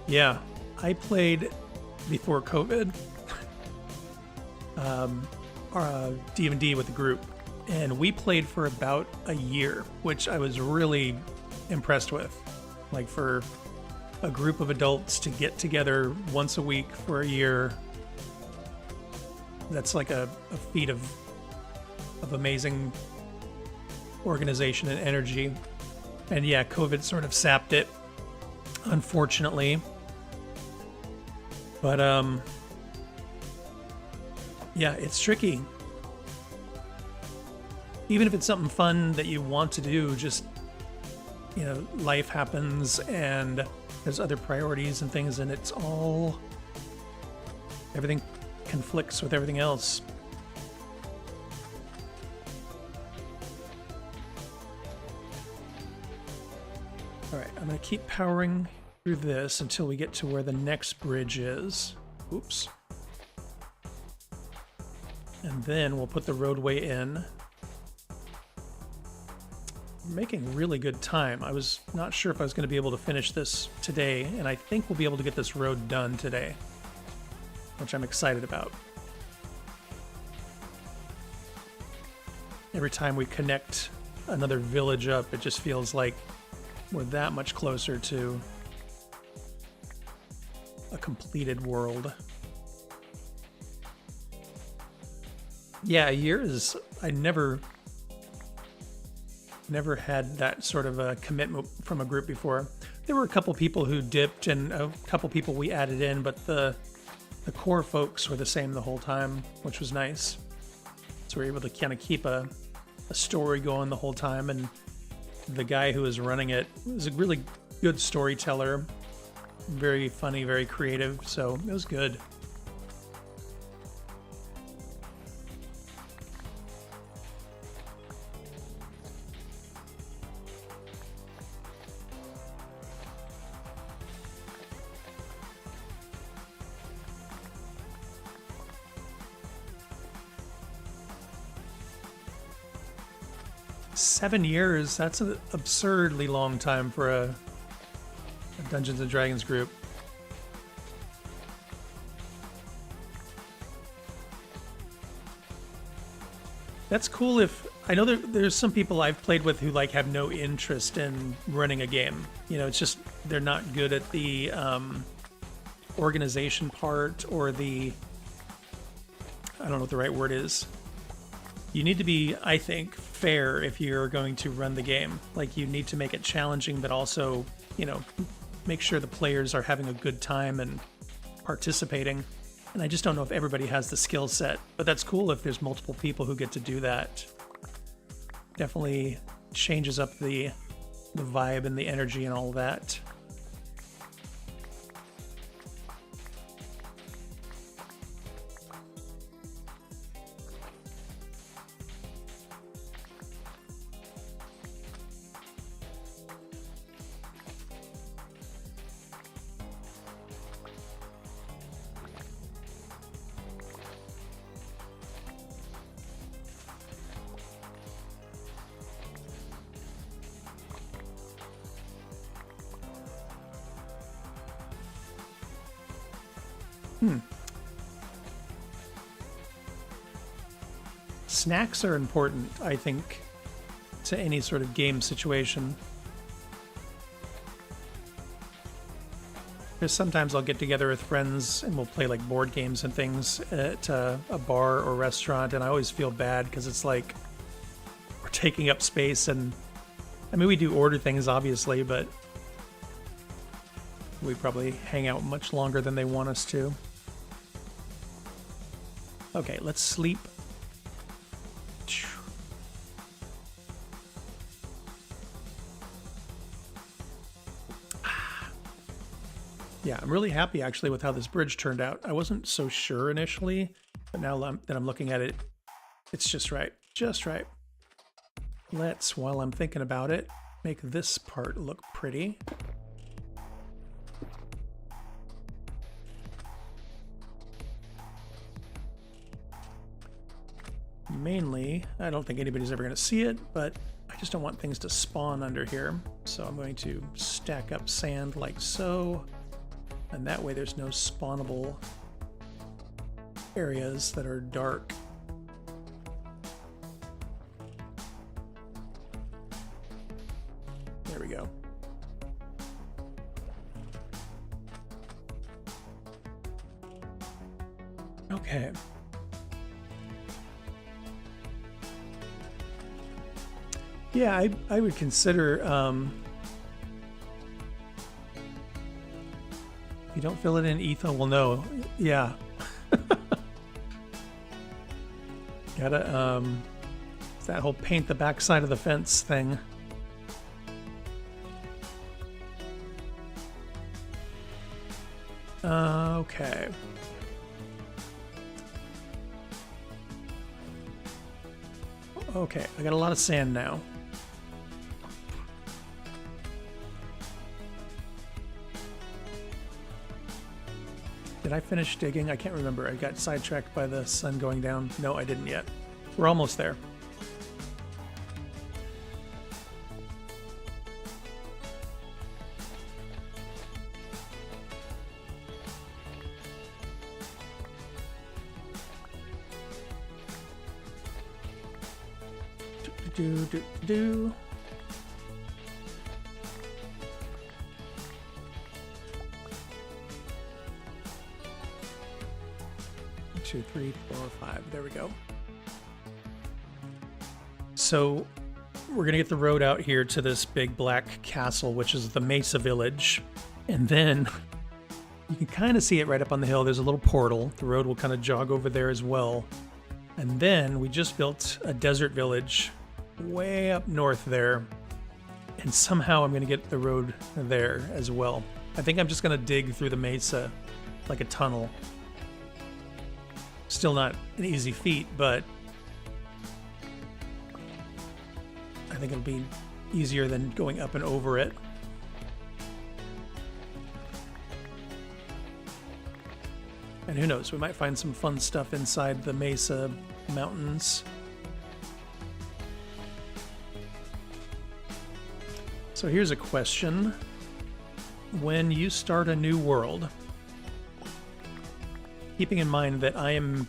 Yeah, I played before COVID D&D with the group, and we played for about a year, which I was really impressed with. Like, for a group of adults to get together once a week for a year, that's like a feat of amazing organization and energy. And yeah, COVID sort of sapped it, unfortunately. But yeah, it's tricky. Even if it's something fun that you want to do, just, you know, life happens and there's other priorities and things, and it's all, everything conflicts with everything else. All right, I'm gonna keep powering through this until we get to where the next bridge is. Oops. And then we'll put the roadway in. We're making really good time. I was not sure if I was going to be able to finish this today, and I think we'll be able to get this road done today, which I'm excited about. Every time we connect another village up, it just feels like we're that much closer to a completed world. Yeah, a year is, I never had that sort of a commitment from a group before. There were a couple people who dipped and a couple people we added in, but the core folks were the same the whole time, which was nice. So we were able to kind of keep a story going the whole time, and the guy who was running it was a really good storyteller, very funny, very creative, so it was good. $7 years, that's an absurdly long time for a Dungeons & Dragons group. That's cool. If I know there's some people I've played with who like have no interest in running a game. You know, it's just they're not good at the organization part, or the, I don't know what the right word is. You need to be, I think, fair if you're going to run the game. Like, you need to make it challenging, but also, you know, make sure the players are having a good time and participating. And I just don't know if everybody has the skill set, but that's cool if there's multiple people who get to do that. Definitely changes up the vibe and the energy and all that. Snacks are important, I think, to any sort of game situation. Because sometimes I'll get together with friends and we'll play like board games and things at a bar or restaurant, and I always feel bad because it's like we're taking up space, and I mean, we do order things obviously, but we probably hang out much longer than they want us to. Okay, let's sleep. Yeah, I'm really happy actually with how this bridge turned out. I wasn't so sure initially, but now that I'm looking at it, it's just right. Just right. Let's, while I'm thinking about it, make this part look pretty. Mainly, I don't think anybody's ever going to see it, but I just don't want things to spawn under here. So I'm going to stack up sand like so. And that way there's no spawnable areas that are dark. There we go. Okay. Yeah, I would consider, if you don't fill it in etho, well, no. Yeah. Gotta, it's that whole paint the backside of the fence thing. Okay. Okay, I got a lot of sand now. Did I finish digging? I can't remember. I got sidetracked by the sun going down. No, I didn't yet. We're almost there. Do. 2, 3, 4, 5. There we go. So we're gonna get the road out here to this big black castle, which is the Mesa Village, and then you can kind of see it right up on the hill. There's a little portal. The road will kind of jog over there as well. And then we just built a desert village way up north there, and somehow I'm going to get the road there as well. I think I'm just going to dig through the mesa like a tunnel. Still not an easy feat, but I think it'll be easier than going up and over it. And who knows, we might find some fun stuff inside the Mesa Mountains. So here's a question. When you start a new world, keeping in mind that I am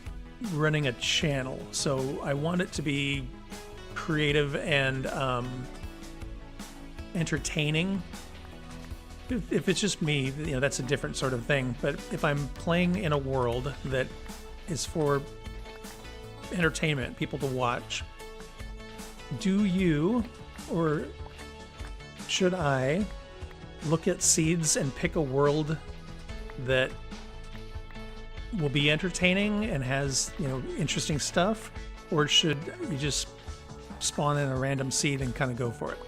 running a channel, so I want it to be creative and entertaining. If it's just me, you know, that's a different sort of thing. But if I'm playing in a world that is for entertainment, people to watch, do you, or should I, look at seeds and pick a world that will be entertaining and has, you know, interesting stuff? Or should you just spawn in a random seed and kind of go for it?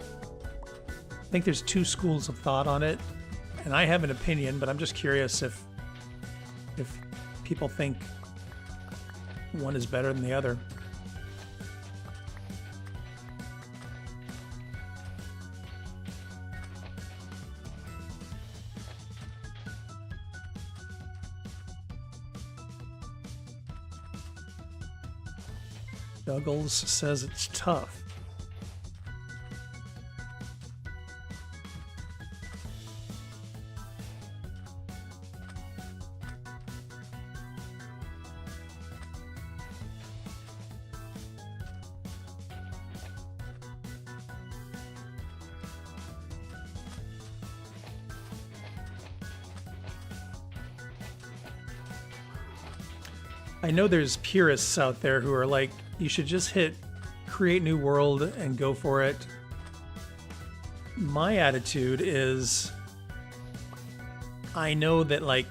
I think there's two schools of thought on it, and I have an opinion, but I'm just curious if people think one is better than the other. Douglas says it's tough. I know there's purists out there who are like, you should just hit create new world and go for it. My attitude is, I know that, like,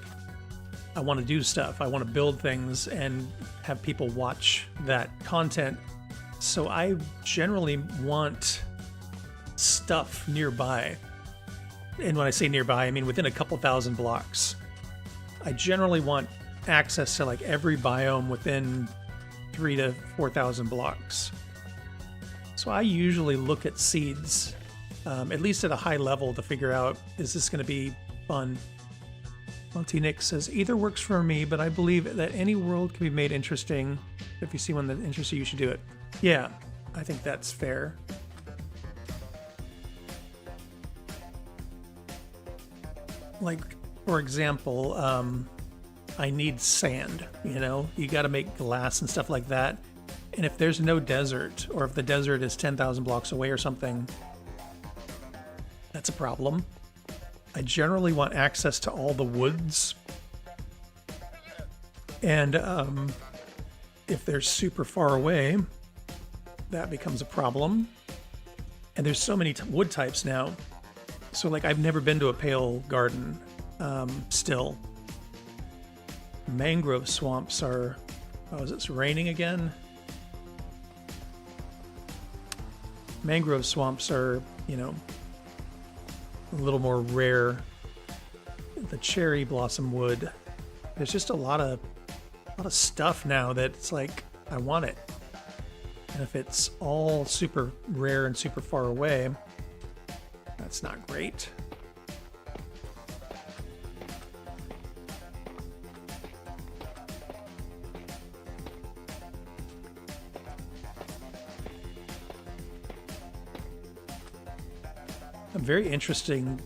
I want to do stuff. I want to build things and have people watch that content. So I generally want stuff nearby. And when I say nearby, I mean within a couple thousand blocks. I generally want access to like every biome within 3,000 to 4,000 blocks. So I usually look at seeds, at least at a high level, to figure out, is this going to be fun? Monty Nick says, either works for me, but I believe that any world can be made interesting. If you see one that interests you, you should do it. Yeah, I think that's fair. Like, for example, I need sand, you know? You got to make glass and stuff like that. And if there's no desert, or if the desert is 10,000 blocks away or something, that's a problem. I generally want access to all the woods. And if they're super far away, that becomes a problem. And there's so many wood types now. So like I've never been to a pale garden still. Mangrove swamps are... Oh, is it raining again? Mangrove swamps are, you know, a little more rare. The cherry blossom wood. There's just a lot of stuff now that it's like, I want it. And if it's all super rare and super far away, that's not great. I'm very interesting.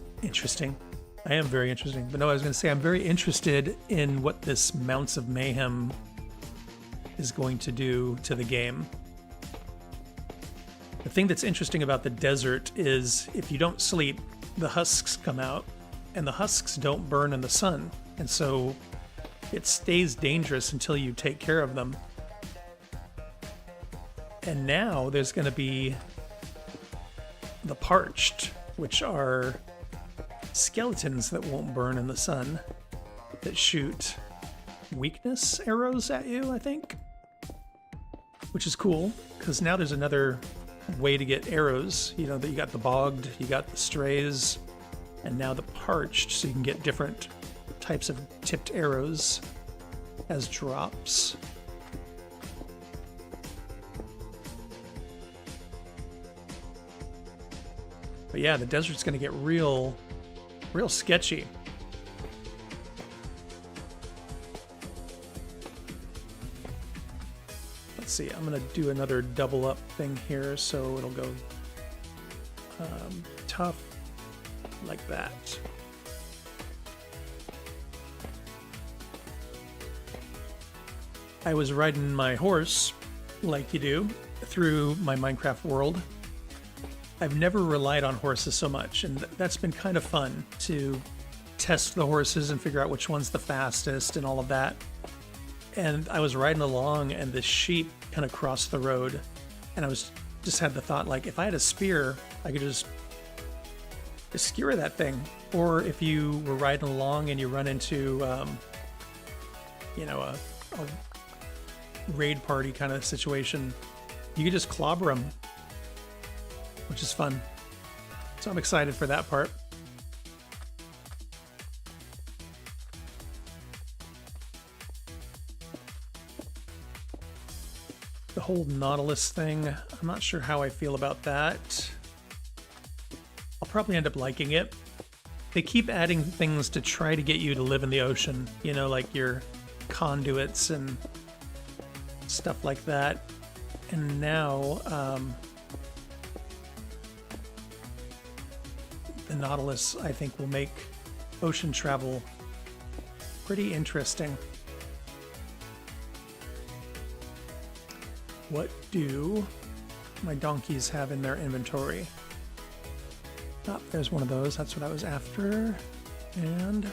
I am very interesting. But no, I was going to say I'm very interested in what this Mounts of Mayhem is going to do to the game. The thing that's interesting about the desert is if you don't sleep, the husks come out, and the husks don't burn in the sun. And so it stays dangerous until you take care of them. And now there's going to be the parched, which are skeletons that won't burn in the sun, that shoot weakness arrows at you, I think. Which is cool, because now there's another way to get arrows. You know, that you got the bogged, you got the strays, and now the parched, so you can get different types of tipped arrows as drops. But yeah, the desert's going to get real sketchy. Let's see, I'm going to do another double up thing here, so it'll go tough like that. I was riding my horse, like you do, through my Minecraft world. I've never relied on horses so much, and that's been kind of fun to test the horses and figure out which one's the fastest and all of that. And I was riding along, and this sheep kind of crossed the road, and I just had the thought, like, if I had a spear, I could just skewer that thing. Or if you were riding along and you run into, you know, a raid party kind of situation, you could just clobber them, which is fun. So I'm excited for that part. The whole Nautilus thing, I'm not sure how I feel about that. I'll probably end up liking it. They keep adding things to try to get you to live in the ocean, you know, like your conduits and stuff like that. And now, the Nautilus, I think, will make ocean travel pretty interesting. What do my donkeys have in their inventory? Oh, there's one of those. That's what I was after. And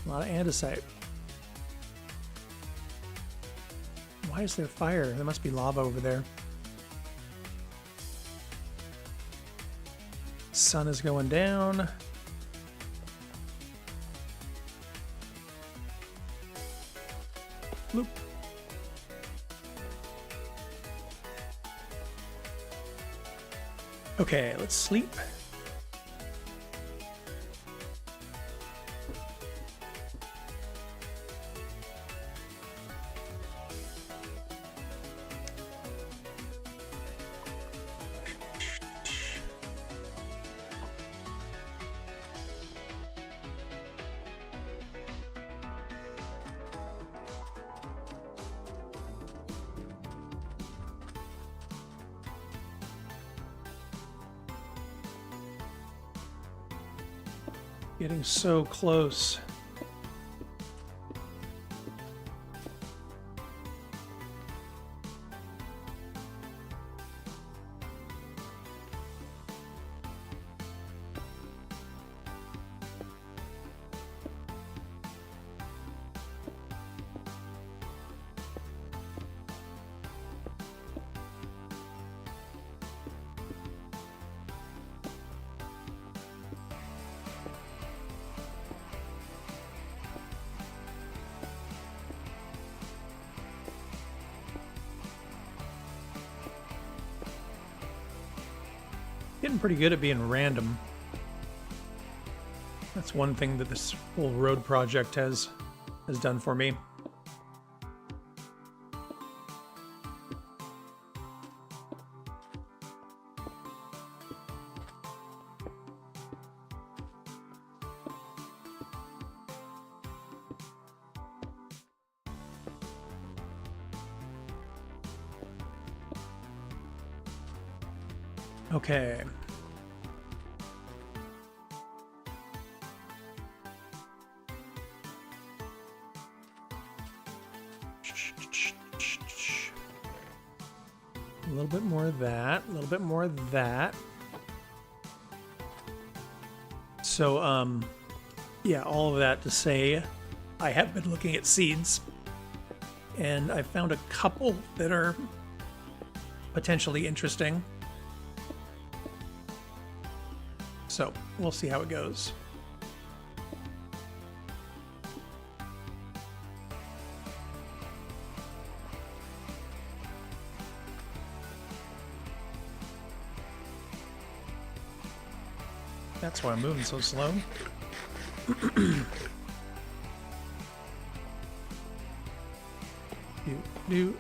a lot of andesite. Why is there fire? There must be lava over there. Sun is going down. Bloop. Okay, let's sleep. Getting so close. Getting pretty good at being random. That's one thing that this whole road project has done for me. Okay. A little bit more of that, a little bit more of that. So, yeah, all of that to say, I have been looking at seeds, and I found a couple that are potentially interesting. So, we'll see how it goes. That's why I'm moving so slow. Do.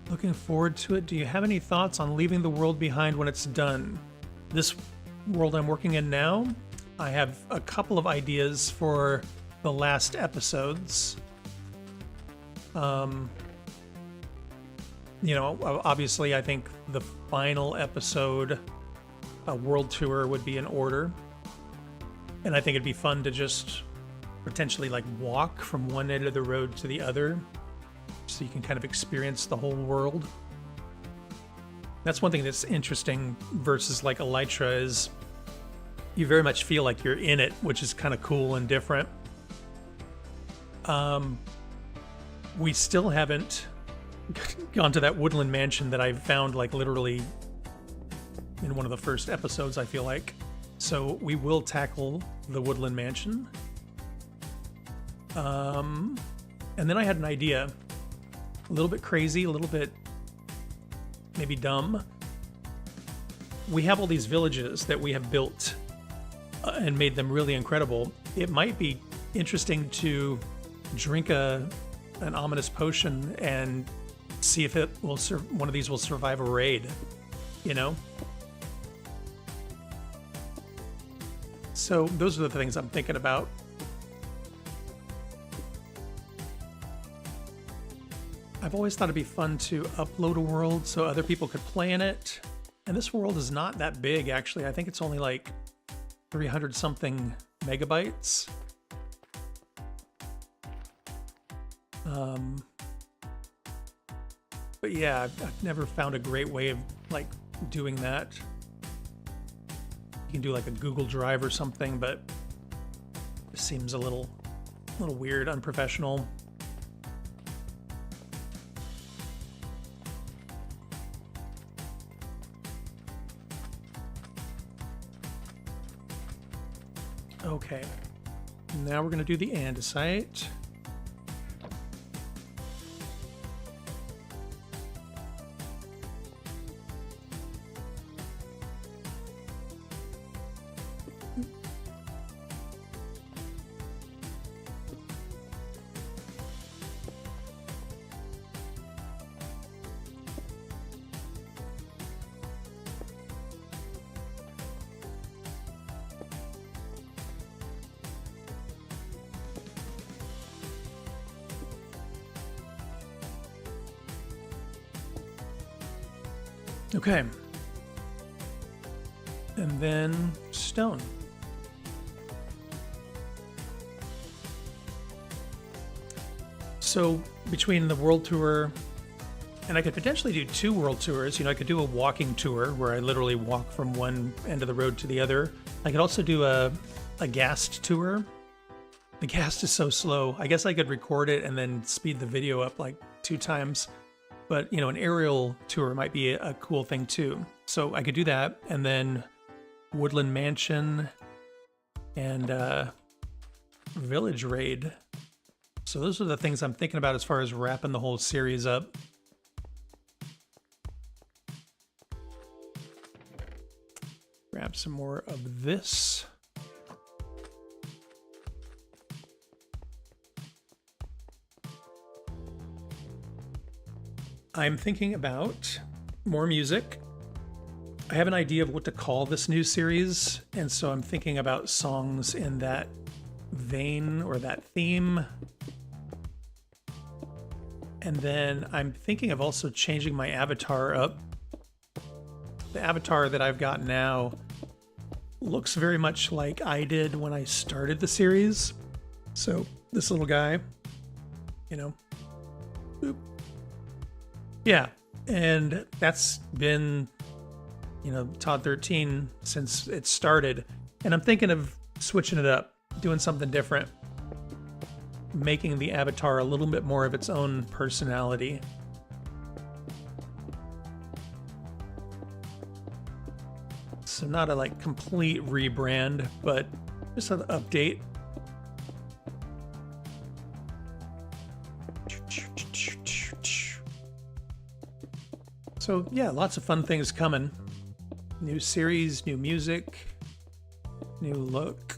Looking forward to it. Do you have any thoughts on leaving the world behind when it's done? This world I'm working in now, I have a couple of ideas for the last episodes. You know, obviously I think the final episode, a world tour, would be in order. And I think it'd be fun to just potentially like walk from one end of the road to the other, so you can kind of experience the whole world. That's one thing that's interesting versus like Elytra, is you very much feel like you're in it, which is kind of cool and different. We still haven't gone to that woodland mansion that I found like literally in one of the first episodes, I feel like. So we will tackle the woodland mansion. And then I had an idea. A little bit crazy, a little bit maybe dumb. We have all these villages that we have built and made them really incredible. It might be interesting to drink an ominous potion and see if it will one of these will survive a raid, you know? So those are the things I'm thinking about. I've always thought it'd be fun to upload a world so other people could play in it. And this world is not that big, actually. I think it's only like 300 something megabytes. But yeah, I've never found a great way of like doing that. You can do like a Google Drive or something, but it seems a little weird, unprofessional. Okay, now we're going to do the andesite. Okay. And then stone. So between the world tour, and I could potentially do 2 world tours. You know, I could do a walking tour where I literally walk from one end of the road to the other. I could also do a ghast tour. The ghast is so slow. I guess I could record it and then speed the video up like 2 times. But, you know, an aerial tour might be a cool thing too. So I could do that, and then Woodland Mansion and Village Raid. So those are the things I'm thinking about as far as wrapping the whole series up. Grab some more of this. I'm thinking about more music. I have an idea of what to call this new series, and so I'm thinking about songs in that vein or that theme. And then I'm thinking of also changing my avatar up. The avatar that I've got now looks very much like I did when I started the series. So this little guy, you know, boop. Yeah, and that's been, you know, Todd13 since it started. And I'm thinking of switching it up, doing something different, making the avatar a little bit more of its own personality. So not a like complete rebrand, but just an update. So yeah, lots of fun things coming. New series, new music, new look.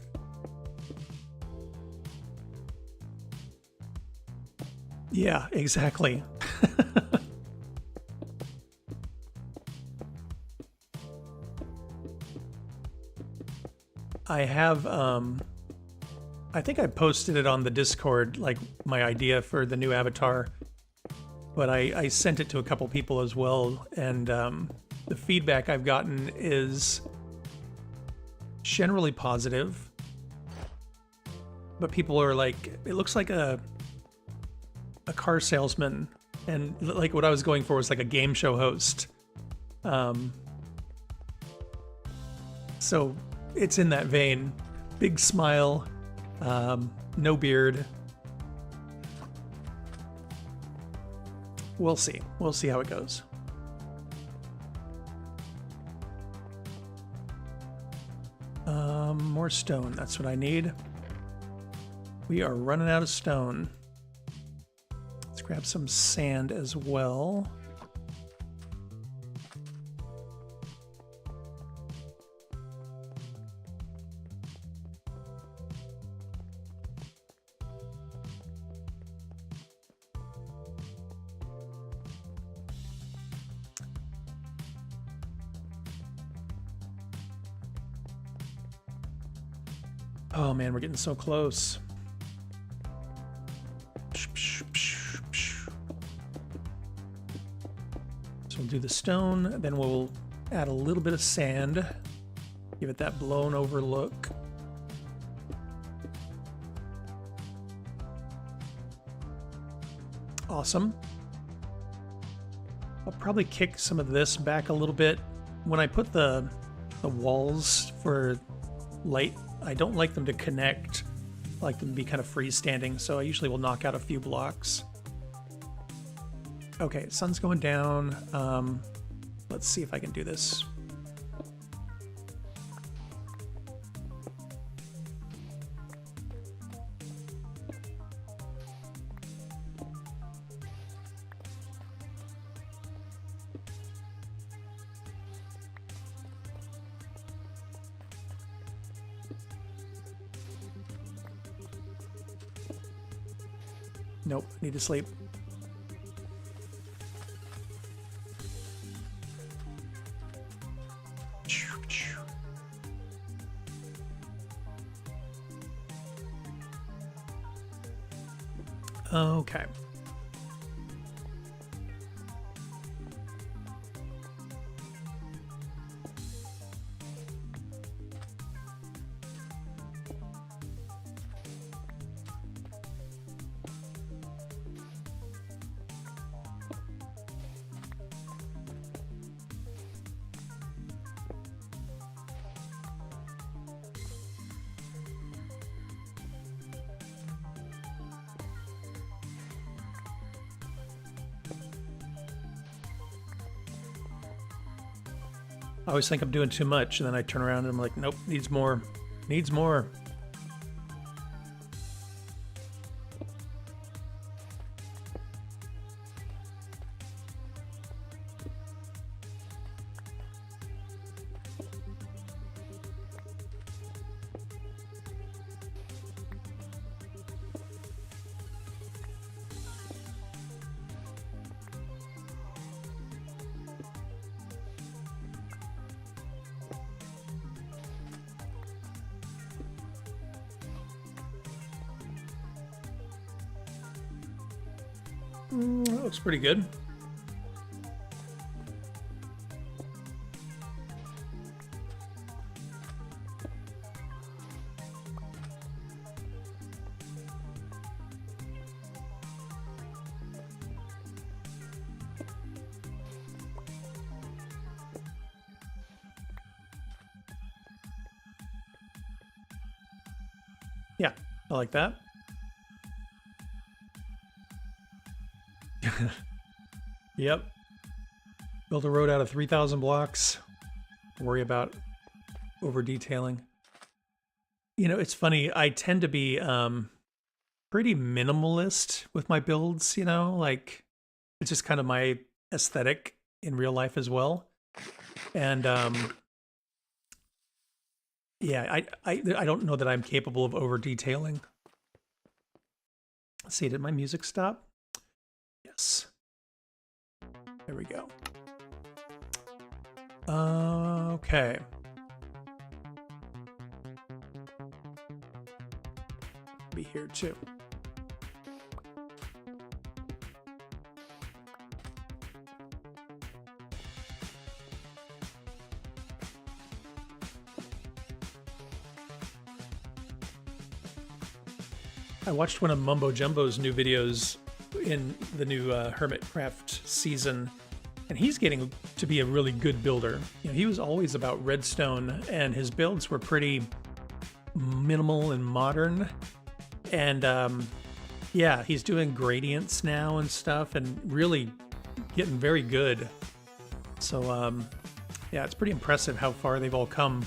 Yeah, exactly. I have, I think I posted it on the Discord, like my idea for the new avatar, but I sent it to a couple people as well, and the feedback I've gotten is generally positive, but people are like, it looks like a car salesman, and like what I was going for was like a game show host. So it's in that vein. Big smile, no beard. We'll see. We'll see how it goes. More stone. That's what I need. We are running out of stone. Let's grab some sand as well. Oh man, we're getting so close. So we'll do the stone, then we'll add a little bit of sand, give it that blown over look. Awesome. I'll probably kick some of this back a little bit. When I put the walls for light, I don't like them to connect. I like them to be kind of freestanding, so I usually will knock out a few blocks. Okay, sun's going down. Let's see if I can do this. Nope, need to sleep. Okay. I always think I'm doing too much, and then I turn around and I'm like, nope, needs more. Needs more. That looks pretty good. Yeah, I like that. Yep. Build a road out of 3,000 blocks. Worry about over detailing. You know, it's funny. I tend to be pretty minimalist with my builds, you know, like it's just kind of my aesthetic in real life as well. And yeah, I don't know that I'm capable of over detailing. Let's see, did my music stop? Yes. There we go. Okay. Be here too. I watched one of Mumbo Jumbo's new videos in the new Hermitcraft season, and he's getting to be a really good builder. You know, he was always about redstone, and his builds were pretty minimal and modern. And yeah, he's doing gradients now and stuff, and really getting very good. So yeah, it's pretty impressive how far they've all come.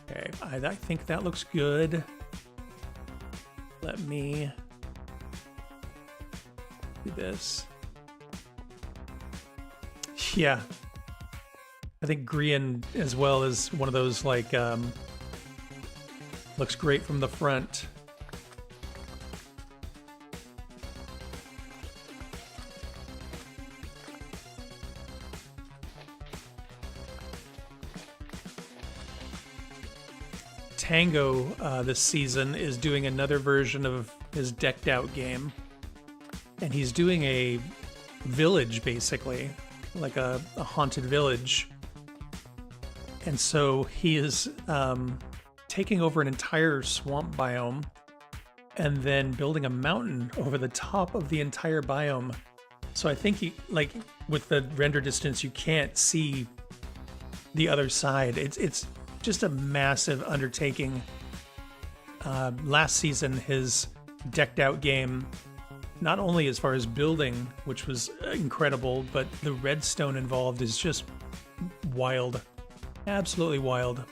Okay, I think that looks good. Let me do this. Yeah. I think Grian as well is one of those, like, looks great from the front. Tango this season is doing another version of his decked out game, and he's doing a village, basically like a haunted village. And so he is taking over an entire swamp biome and then building a mountain over the top of the entire biome. So I think you, like, with the render distance, you can't see the other side. It's just a massive undertaking. Last season, his decked out game, not only as far as building, which was incredible, but the redstone involved is just wild. Absolutely wild.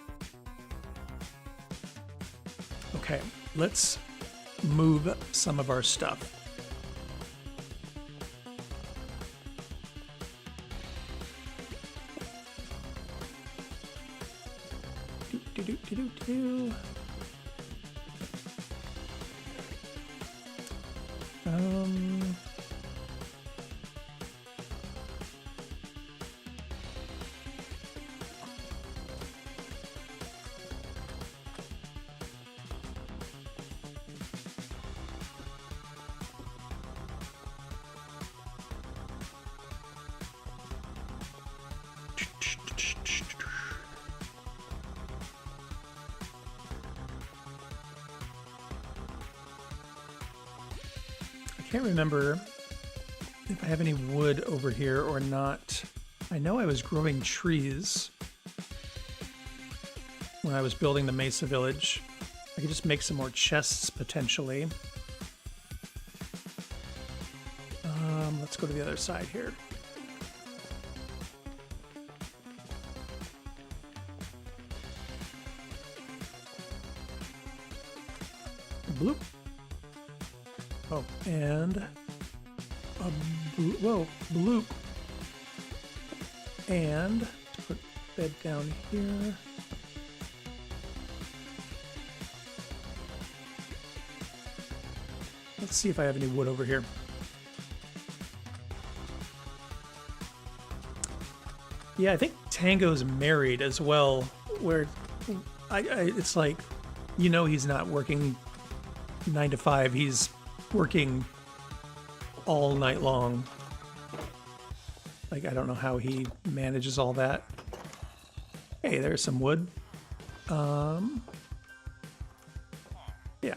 Okay, let's move some of our stuff. I can't remember if I have any wood over here or not. I know I was growing trees when I was building the Mesa Village. I could just make some more chests potentially. Let's go to the other side here. Bloop. Oh, and whoa, bloop. And put bed down here. Let's see if I have any wood over here. Yeah, I think Tango's married as well, where it's like, you know, he's not working 9 to 5, he's working all night long. Like, I don't know how he manages all that. Hey, there's some wood. Yeah.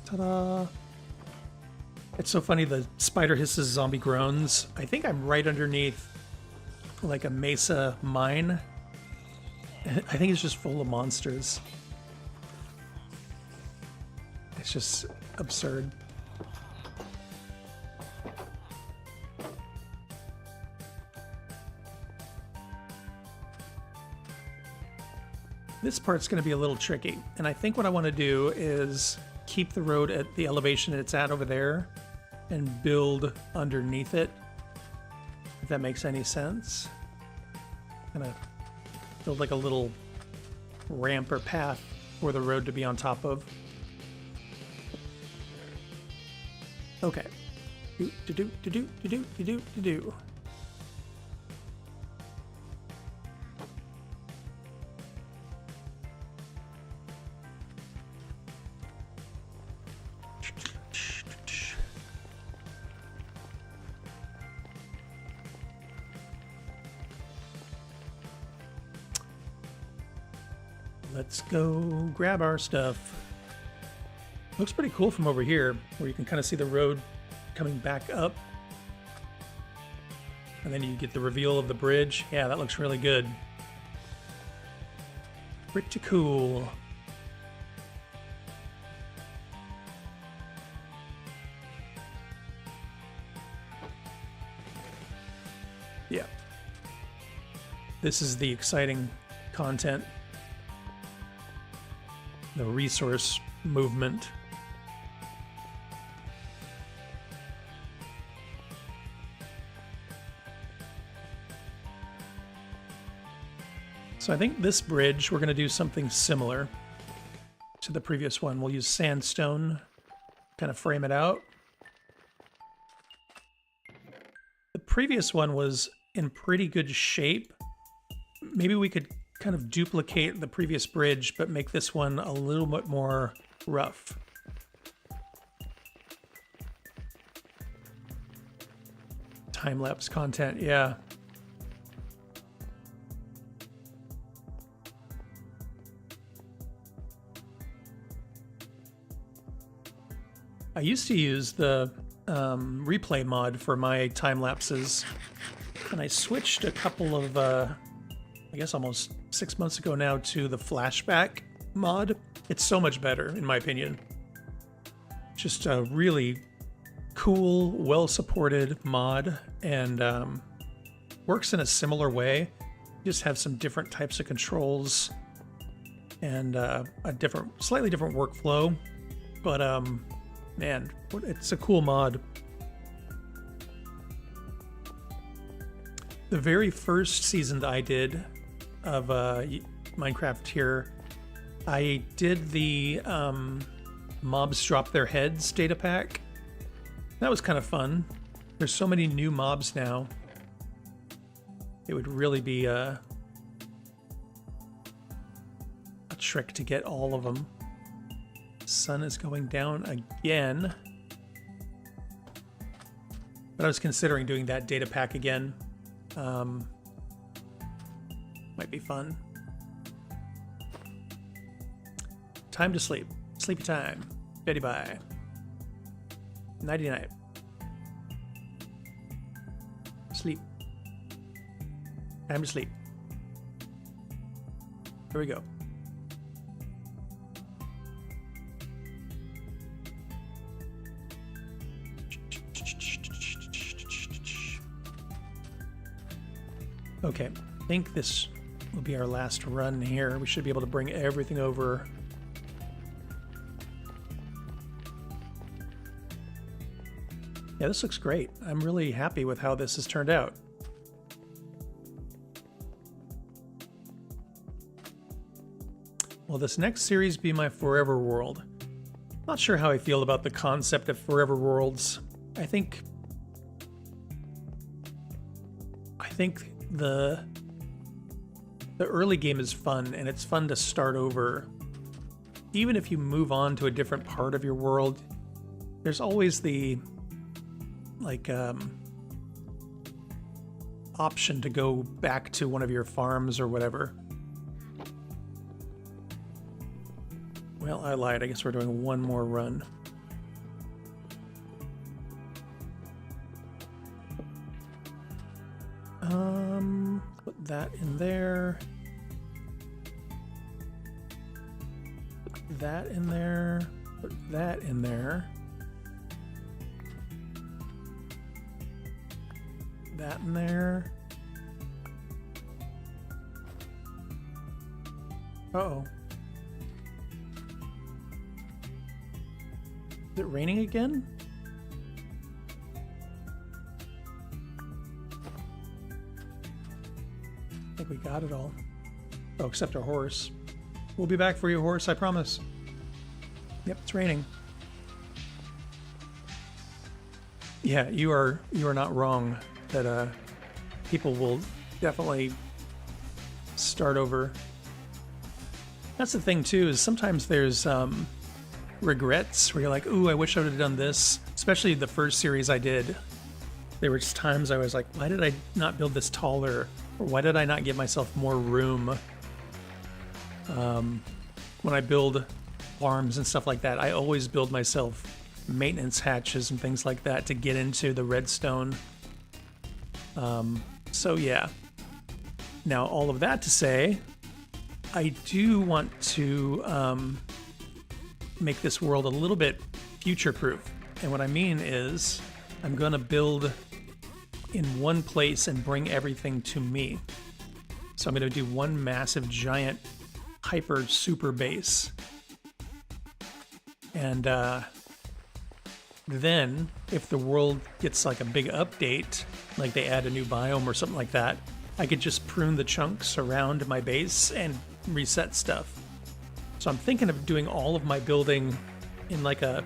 Ta-da! It's so funny, the spider hisses, zombie groans. I think I'm right underneath like a mesa mine. I think it's just full of monsters. It's just absurd. This part's going to be a little tricky, and I think what I want to do is keep the road at the elevation it's at over there and build underneath it, if that makes any sense. Gonna build like a little ramp or path for the road to be on top of. Okay. Do. Let's go grab our stuff. Looks pretty cool from over here, where you can kind of see the road coming back up. And then you get the reveal of the bridge. Yeah, that looks really good. Pretty cool. Yeah. This is the exciting content. The resource movement. So I think this bridge, we're going to do something similar to the previous one. We'll use sandstone, kind of frame it out. The previous one was in pretty good shape. Maybe we could kind of duplicate the previous bridge, but make this one a little bit more rough. Time-lapse content, yeah. I used to use the replay mod for my time lapses, and I switched a couple of, I guess almost 6 months ago now, to the flashback mod. It's so much better, in my opinion. Just a really cool, well-supported mod, and works in a similar way. You just have some different types of controls and a slightly different workflow, but man, it's a cool mod. The very first season that I did of Minecraft here, I did the mobs drop their heads data pack. That was kind of fun. There's so many new mobs now. It would really be a trick to get all of them. Sun is going down again. But I was considering doing that data pack again. Might be fun. Time to sleep. Sleepy time. Betty bye. Nighty night. Sleep. Time to sleep. Here we go. Okay, I think this will be our last run here. We should be able to bring everything over. Yeah, this looks great. I'm really happy with how this has turned out. Will this next series be my forever world? Not sure how I feel about the concept of forever worlds. I think the early game is fun, and it's fun to start over. Even if you move on to a different part of your world, there's always the option to go back to one of your farms or whatever. Well, I lied. I guess we're doing one more run. Put that in there. Put that in there. Put that in there. That in there. Uh-oh. Is it raining again? I think we got it all. Oh, except our horse. We'll be back for you, horse, I promise. Yep, it's raining. Yeah, you are not wrong that people will definitely start over. That's the thing too, is sometimes there's regrets where you're like, ooh, I wish I would have done this. Especially the first series I did. There were just times I was like, why did I not build this taller? Or why did I not give myself more room? When I build farms and stuff like that, I always build myself maintenance hatches and things like that to get into the redstone. So yeah. Now, all of that to say, I do want to make this world a little bit future-proof. And what I mean is, I'm going to build in one place and bring everything to me. So I'm going to do one massive, giant, hyper super base. And then, if the world gets like a big update, like they add a new biome or something like that, I could just prune the chunks around my base and reset stuff. So I'm thinking of doing all of my building in like a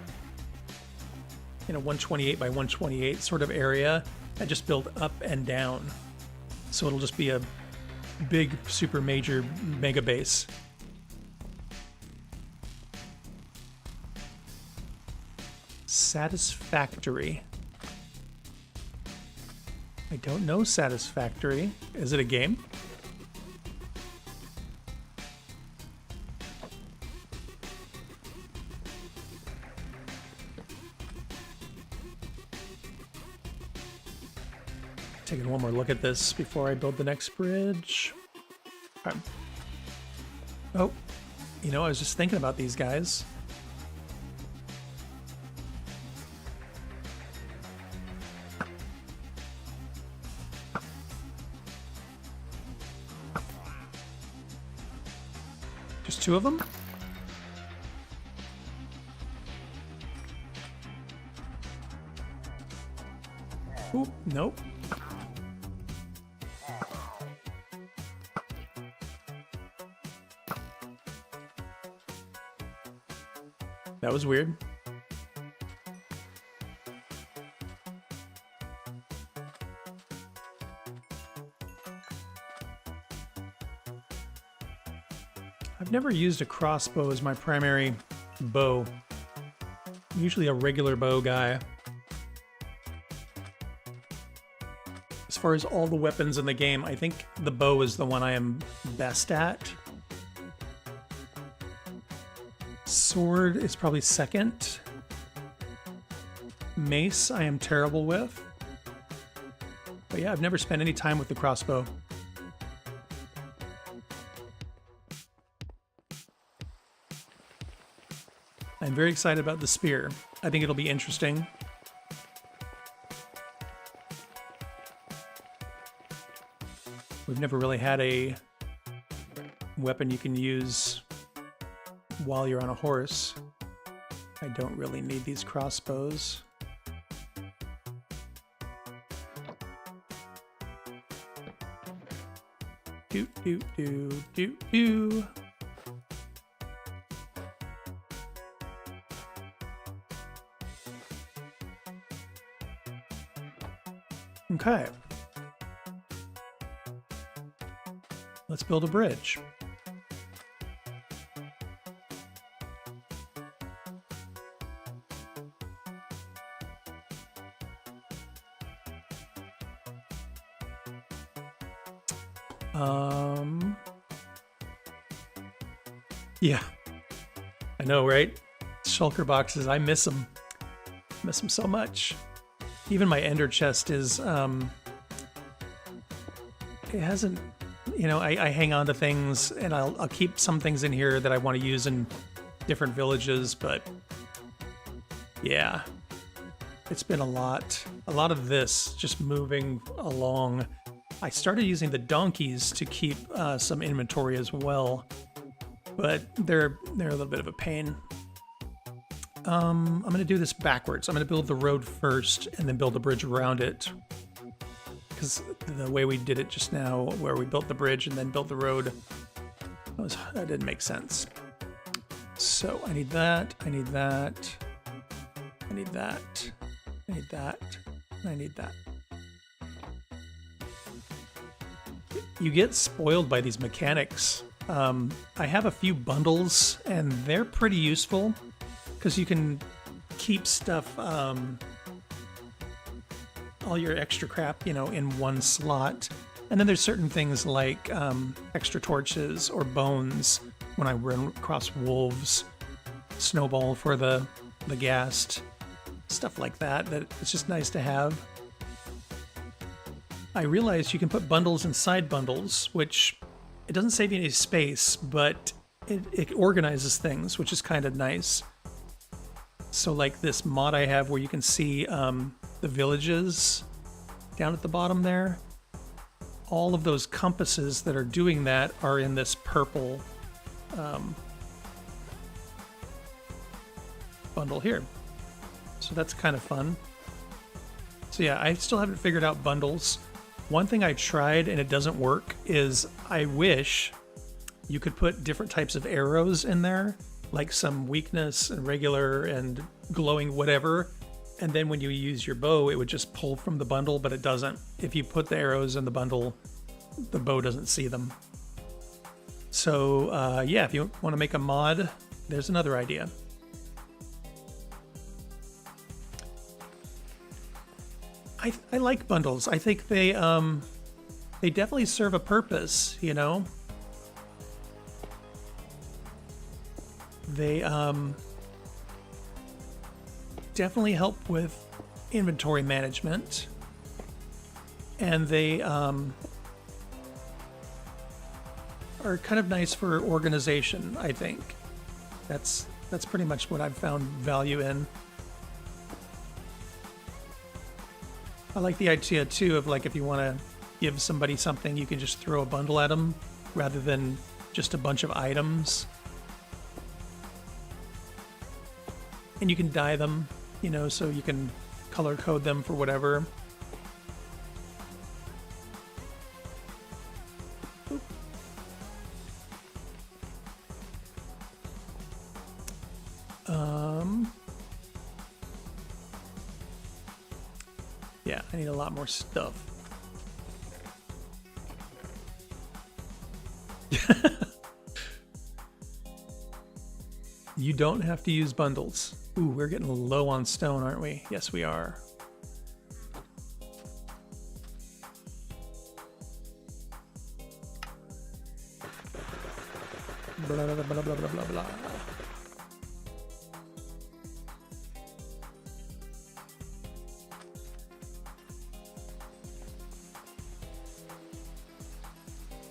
128 by 128 sort of area. I just build up and down. So it'll just be a big, super major mega base. Satisfactory. I don't know Satisfactory. Is it a game? Taking one more look at this before I build the next bridge. Okay. Oh, I was just thinking about these guys. Just two of them? Oop, nope. That was weird. I've never used a crossbow as my primary bow. I'm usually a regular bow guy. As far as all the weapons in the game, I think the bow is the one I am best at. Sword is probably second. Mace I am terrible with. But yeah, I've never spent any time with the crossbow. I'm very excited about the spear. I think it'll be interesting. We've never really had a weapon you can use while you're on a horse. I don't really need these crossbows. Do do do do do. Okay. Let's build a bridge. Yeah, I know, right? Shulker boxes, I miss them. Miss them so much. Even my ender chest is, it hasn't, you know, I hang on to things and I'll keep some things in here that I want to use in different villages, but yeah, it's been a lot of this just moving along. I started using the donkeys to keep some inventory as well, but they're a little bit of a pain. I'm going to do this backwards. I'm going to build the road first and then build a bridge around it. Because the way we did it just now, where we built the bridge and then built the road, that didn't make sense. So I need that, I need that, I need that, I need that, and I need that. You get spoiled by these mechanics. I have a few bundles and they're pretty useful because you can keep stuff, all your extra crap, you know, in one slot. And then there's certain things like extra torches or bones when I run across wolves, snowball for the ghast, stuff like that, that it's just nice to have. I realized you can put bundles inside bundles, which it doesn't save you any space, but it organizes things, which is kind of nice. So like this mod I have where you can see the villages down at the bottom there. All of those compasses that are doing that are in this purple bundle here. So that's kind of fun. So yeah, I still haven't figured out bundles. One thing I tried and it doesn't work is I wish you could put different types of arrows in there, like some weakness and regular and glowing whatever. And then when you use your bow, it would just pull from the bundle, but it doesn't. If you put the arrows in the bundle, the bow doesn't see them. So yeah, if you want to make a mod, there's another idea. I like bundles. I think they definitely serve a purpose, you know? They definitely help with inventory management, and they are kind of nice for organization, I think. That's pretty much what I've found value in. I like the idea too of like if you want to give somebody something, you can just throw a bundle at them rather than just a bunch of items. And you can dye them, you know, so you can color code them for whatever. Yeah, I need a lot more stuff. You don't have to use bundles. Ooh, we're getting low on stone, aren't we? Yes, we are. Blah, blah, blah, blah, blah, blah, blah.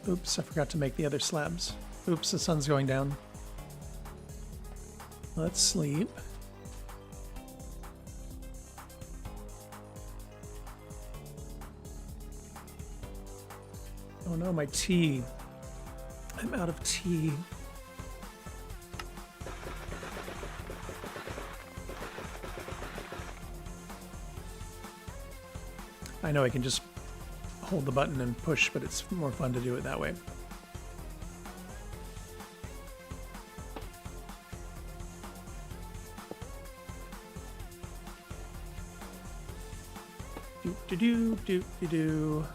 Oops, I forgot to make the other slabs. Oops, the sun's going down. Let's sleep. Oh no, my tea. I'm out of tea. I know I can just hold the button and push, but it's more fun to do it that way. Do.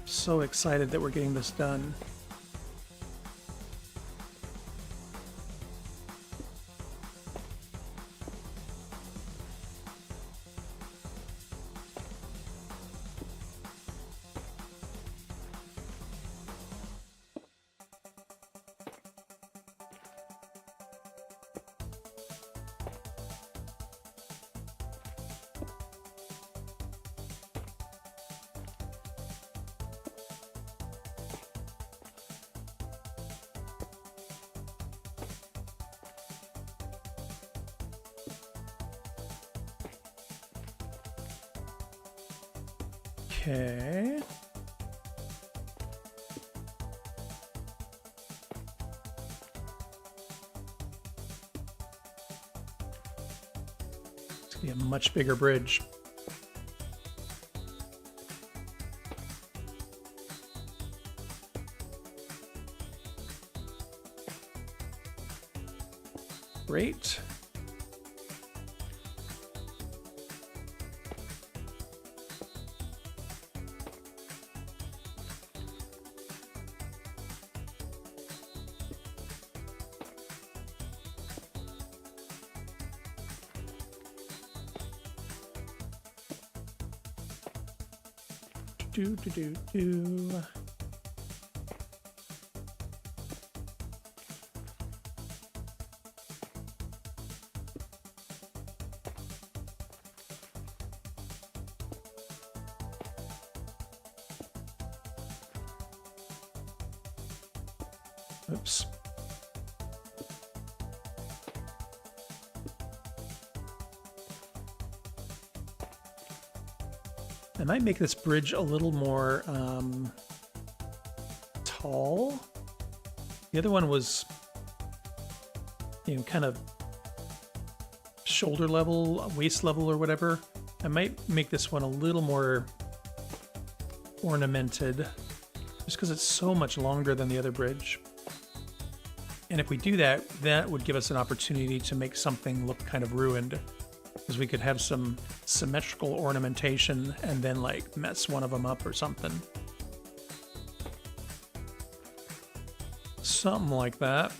So excited that we're getting this done. Okay. It's gonna be a much bigger bridge. Great. Do. Oops. I might make this bridge a little more tall. The other one was, you know, kind of shoulder level, waist level or whatever. I might make this one a little more ornamented just because it's so much longer than the other bridge. And if we do that, that would give us an opportunity to make something look kind of ruined, because we could have some symmetrical ornamentation and then like mess one of them up or something. Something like that.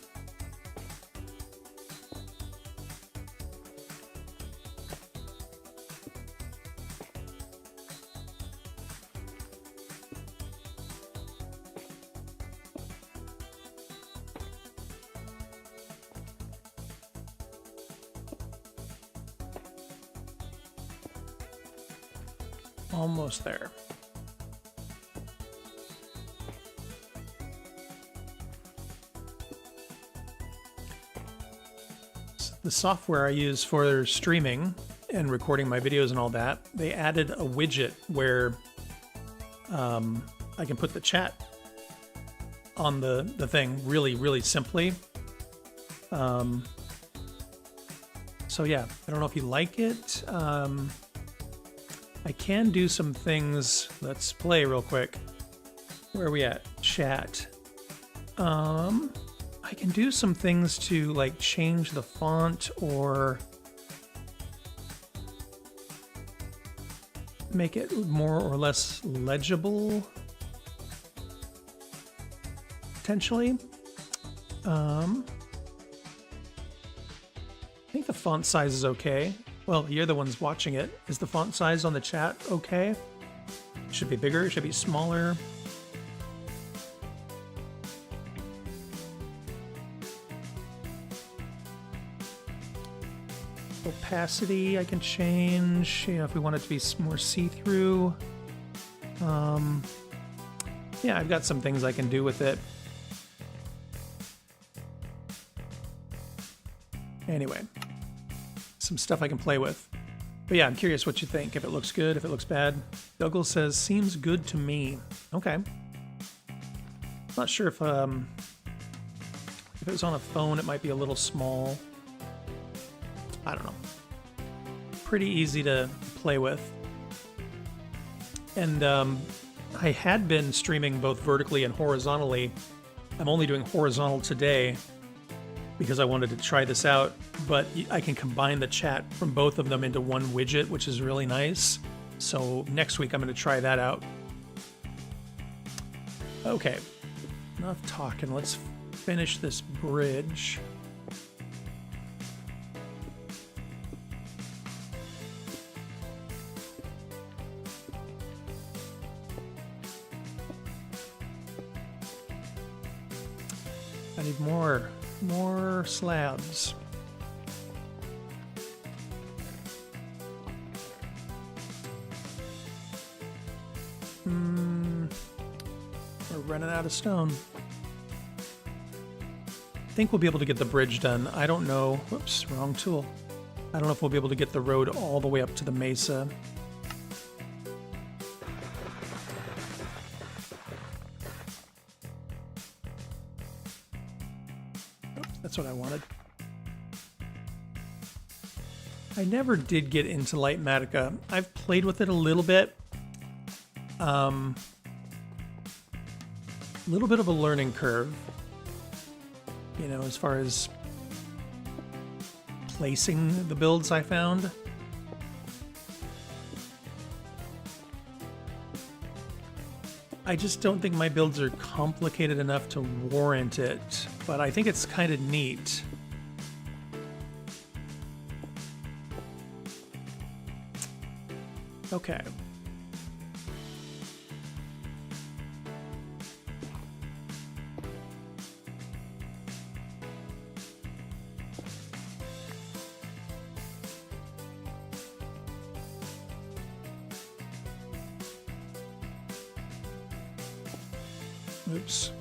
Almost there. The software I use for streaming and recording my videos and all that, they added a widget where I can put the chat on the thing really simply. So yeah, I don't know if you like it. I can do some things. Let's play real quick. Where are we at? Chat. I can do some things to like change the font or make it more or less legible, potentially. I think the font size is okay. Well, you're the ones watching it. Is the font size on the chat okay? Should be bigger, should be smaller. Opacity I can change, you know, if we want it to be more see-through. Yeah, I've got some things I can do with it. Anyway, some stuff I can play with. But yeah, I'm curious what you think. If it looks good, if it looks bad. Douglas says, seems good to me. Okay. Not sure if it was on a phone, it might be a little small. I don't know. Pretty easy to play with. And I had been streaming both vertically and horizontally. I'm only doing horizontal today because I wanted to try this out, but I can combine the chat from both of them into one widget, which is really nice. So next week I'm going to try that out. Okay, enough talking. Let's finish this bridge. I need more slabs. We're running out of stone. I think we'll be able to get the bridge done. I don't know. Whoops, wrong tool. I don't know if we'll be able to get the road all the way up to the mesa. That's what I wanted. I never did get into Lightmatica. I've played with it a little bit. A little bit of a learning curve, you know, as far as placing the builds I found. I just don't think my builds are complicated enough to warrant it, but I think it's kind of neat. Okay. Oops.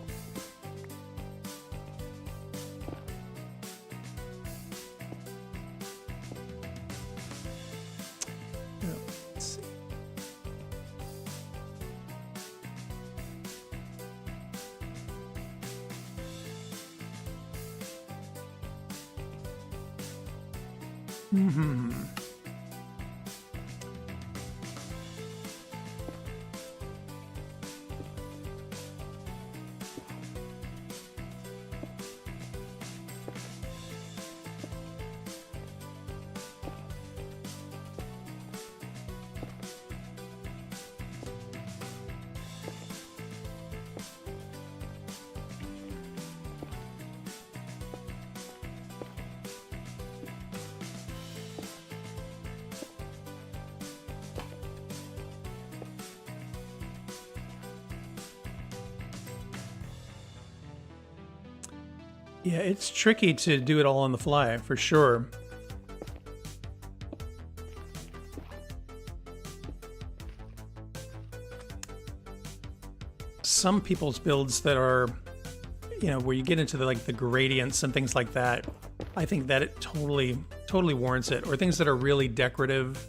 Let's see. Yeah, it's tricky to do it all on the fly, for sure. Some people's builds that are, you know, where you get into the gradients and things like that, I think that it totally warrants it. Or things that are really decorative,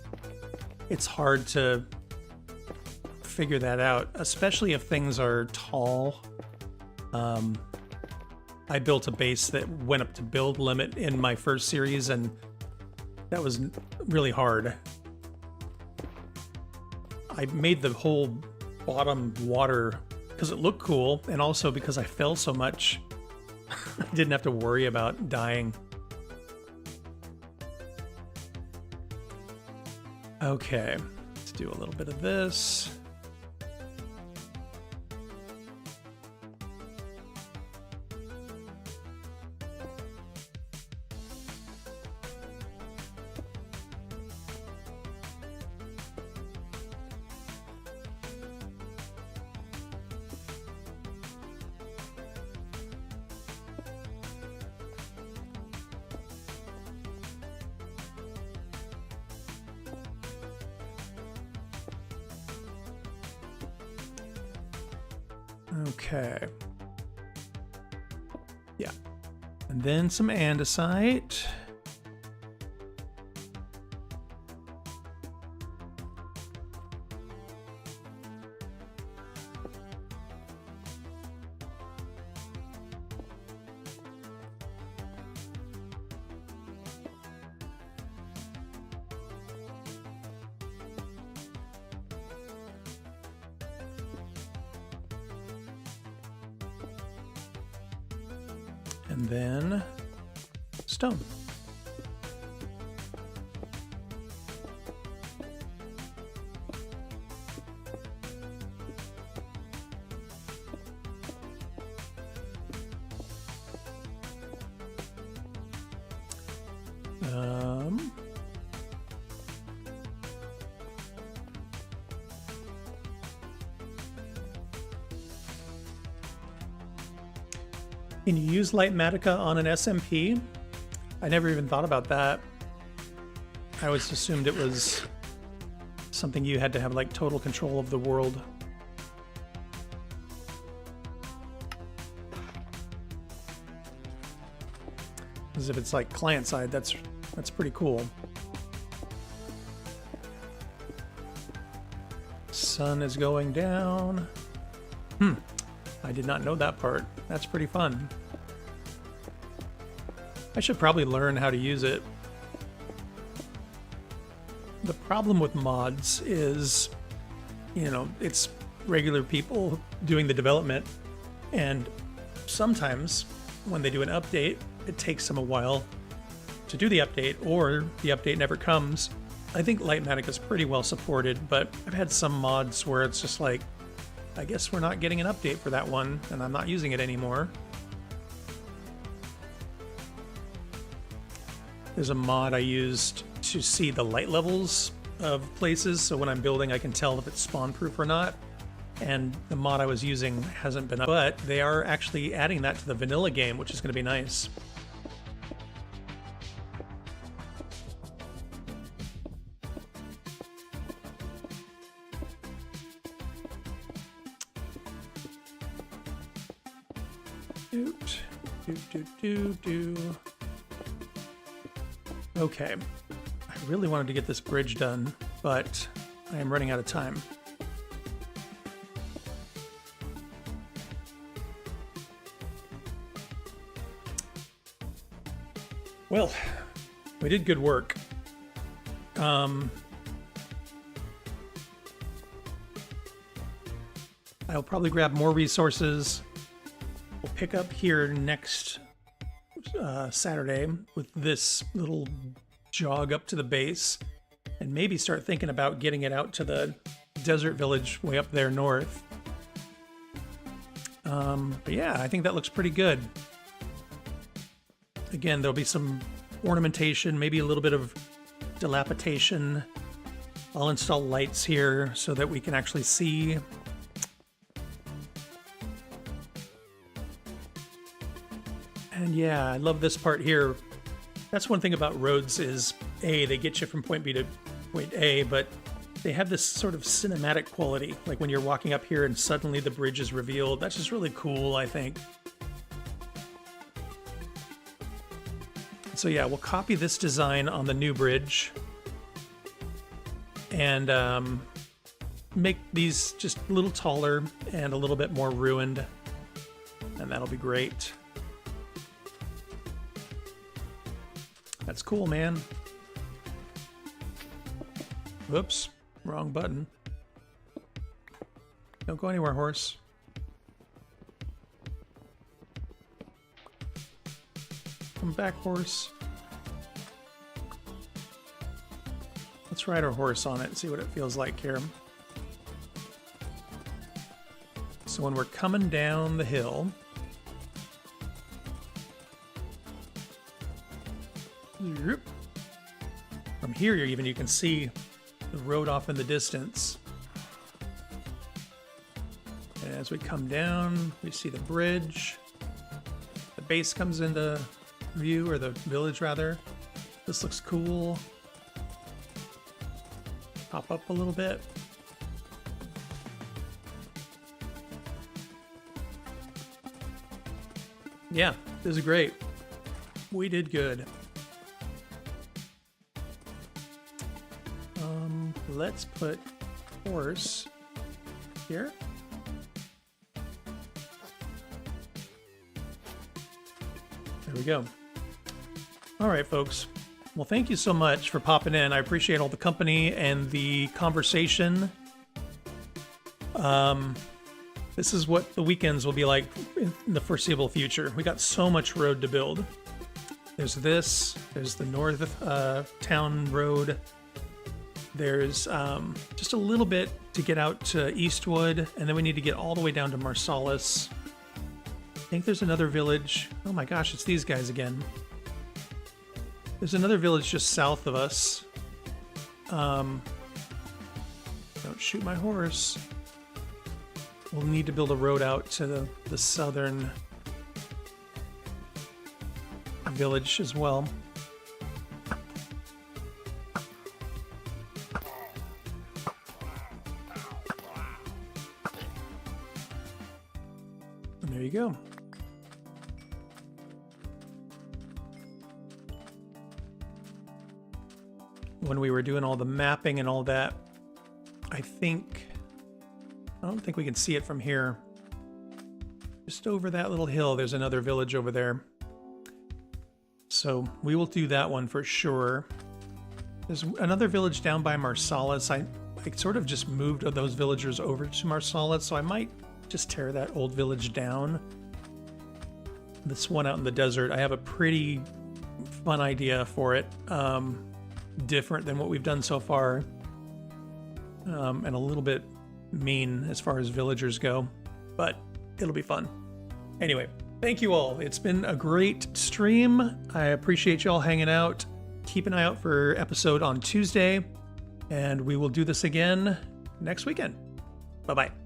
it's hard to figure that out, especially if things are tall. I built a base that went up to build limit in my first series, and that was really hard. I made the whole bottom water because it looked cool, and also because I fell so much, I didn't have to worry about dying. Okay, let's do a little bit of this. Okay. Yeah. And then some andesite. And then stone. Can you use Lightmatica on an SMP? I never even thought about that. I always assumed it was something you had to have like total control of the world. As if it's like client side, that's pretty cool. Sun is going down. I did not know that part. That's pretty fun. I should probably learn how to use it. The problem with mods is, you know, it's regular people doing the development, and sometimes when they do an update, it takes them a while to do the update, or the update never comes. I think Lightmatica is pretty well supported, but I've had some mods where it's just like, I guess we're not getting an update for that one, and I'm not using it anymore. There's a mod I used to see the light levels of places, so when I'm building I can tell if it's spawn-proof or not. And the mod I was using hasn't been up, but they are actually adding that to the vanilla game, which is going to be nice. Okay, I really wanted to get this bridge done, but I am running out of time. Well, we did good work. I'll probably grab more resources. We'll pick up here next Saturday with this little jog up to the base, and maybe start thinking about getting it out to the desert village way up there north. But yeah, I think that looks pretty good. Again, there'll be some ornamentation, maybe a little bit of dilapidation. I'll install lights here so that we can actually see. And yeah, I love this part here. That's one thing about roads is, A, they get you from point B to point A, but they have this sort of cinematic quality. Like when you're walking up here and suddenly the bridge is revealed. That's just really cool, I think. So yeah, we'll copy this design on the new bridge and make these just a little taller and a little bit more ruined, and that'll be great. That's cool, man. Whoops, wrong button. Don't go anywhere, horse. Come back, horse. Let's ride our horse on it and see what it feels like here. So when we're coming down the hill, from here even you can see the road off in the distance. And as we come down, we see the bridge. The base comes into view, or the village rather. This looks cool. Pop up a little bit. Yeah, this is great. We did good. Let's put horse here. There we go. All right, folks. Well, thank you so much for popping in. I appreciate all the company and the conversation. This is what the weekends will be like in the foreseeable future. We got so much road to build. There's this, there's the north town road. There's just a little bit to get out to Eastwood, and then we need to get all the way down to Marsalis. I think there's another village. Oh my gosh, it's these guys again. There's another village just south of us. Don't shoot my horse. We'll need to build a road out to the southern village as well. And there you go. When we were doing all the mapping and all that, I don't think we can see it from here. Just over that little hill, there's another village over there. So we will do that one for sure. There's another village down by Marsalis. I sort of just moved those villagers over to Marsalis, so I might just tear that old village down. This one out in the desert, I have a pretty fun idea for it. Different than what we've done so far. And a little bit mean as far as villagers go, but it'll be fun. Anyway, thank you all. It's been a great stream. I appreciate you all hanging out. Keep an eye out for episode on Tuesday, and we will do this again next weekend. Bye-bye.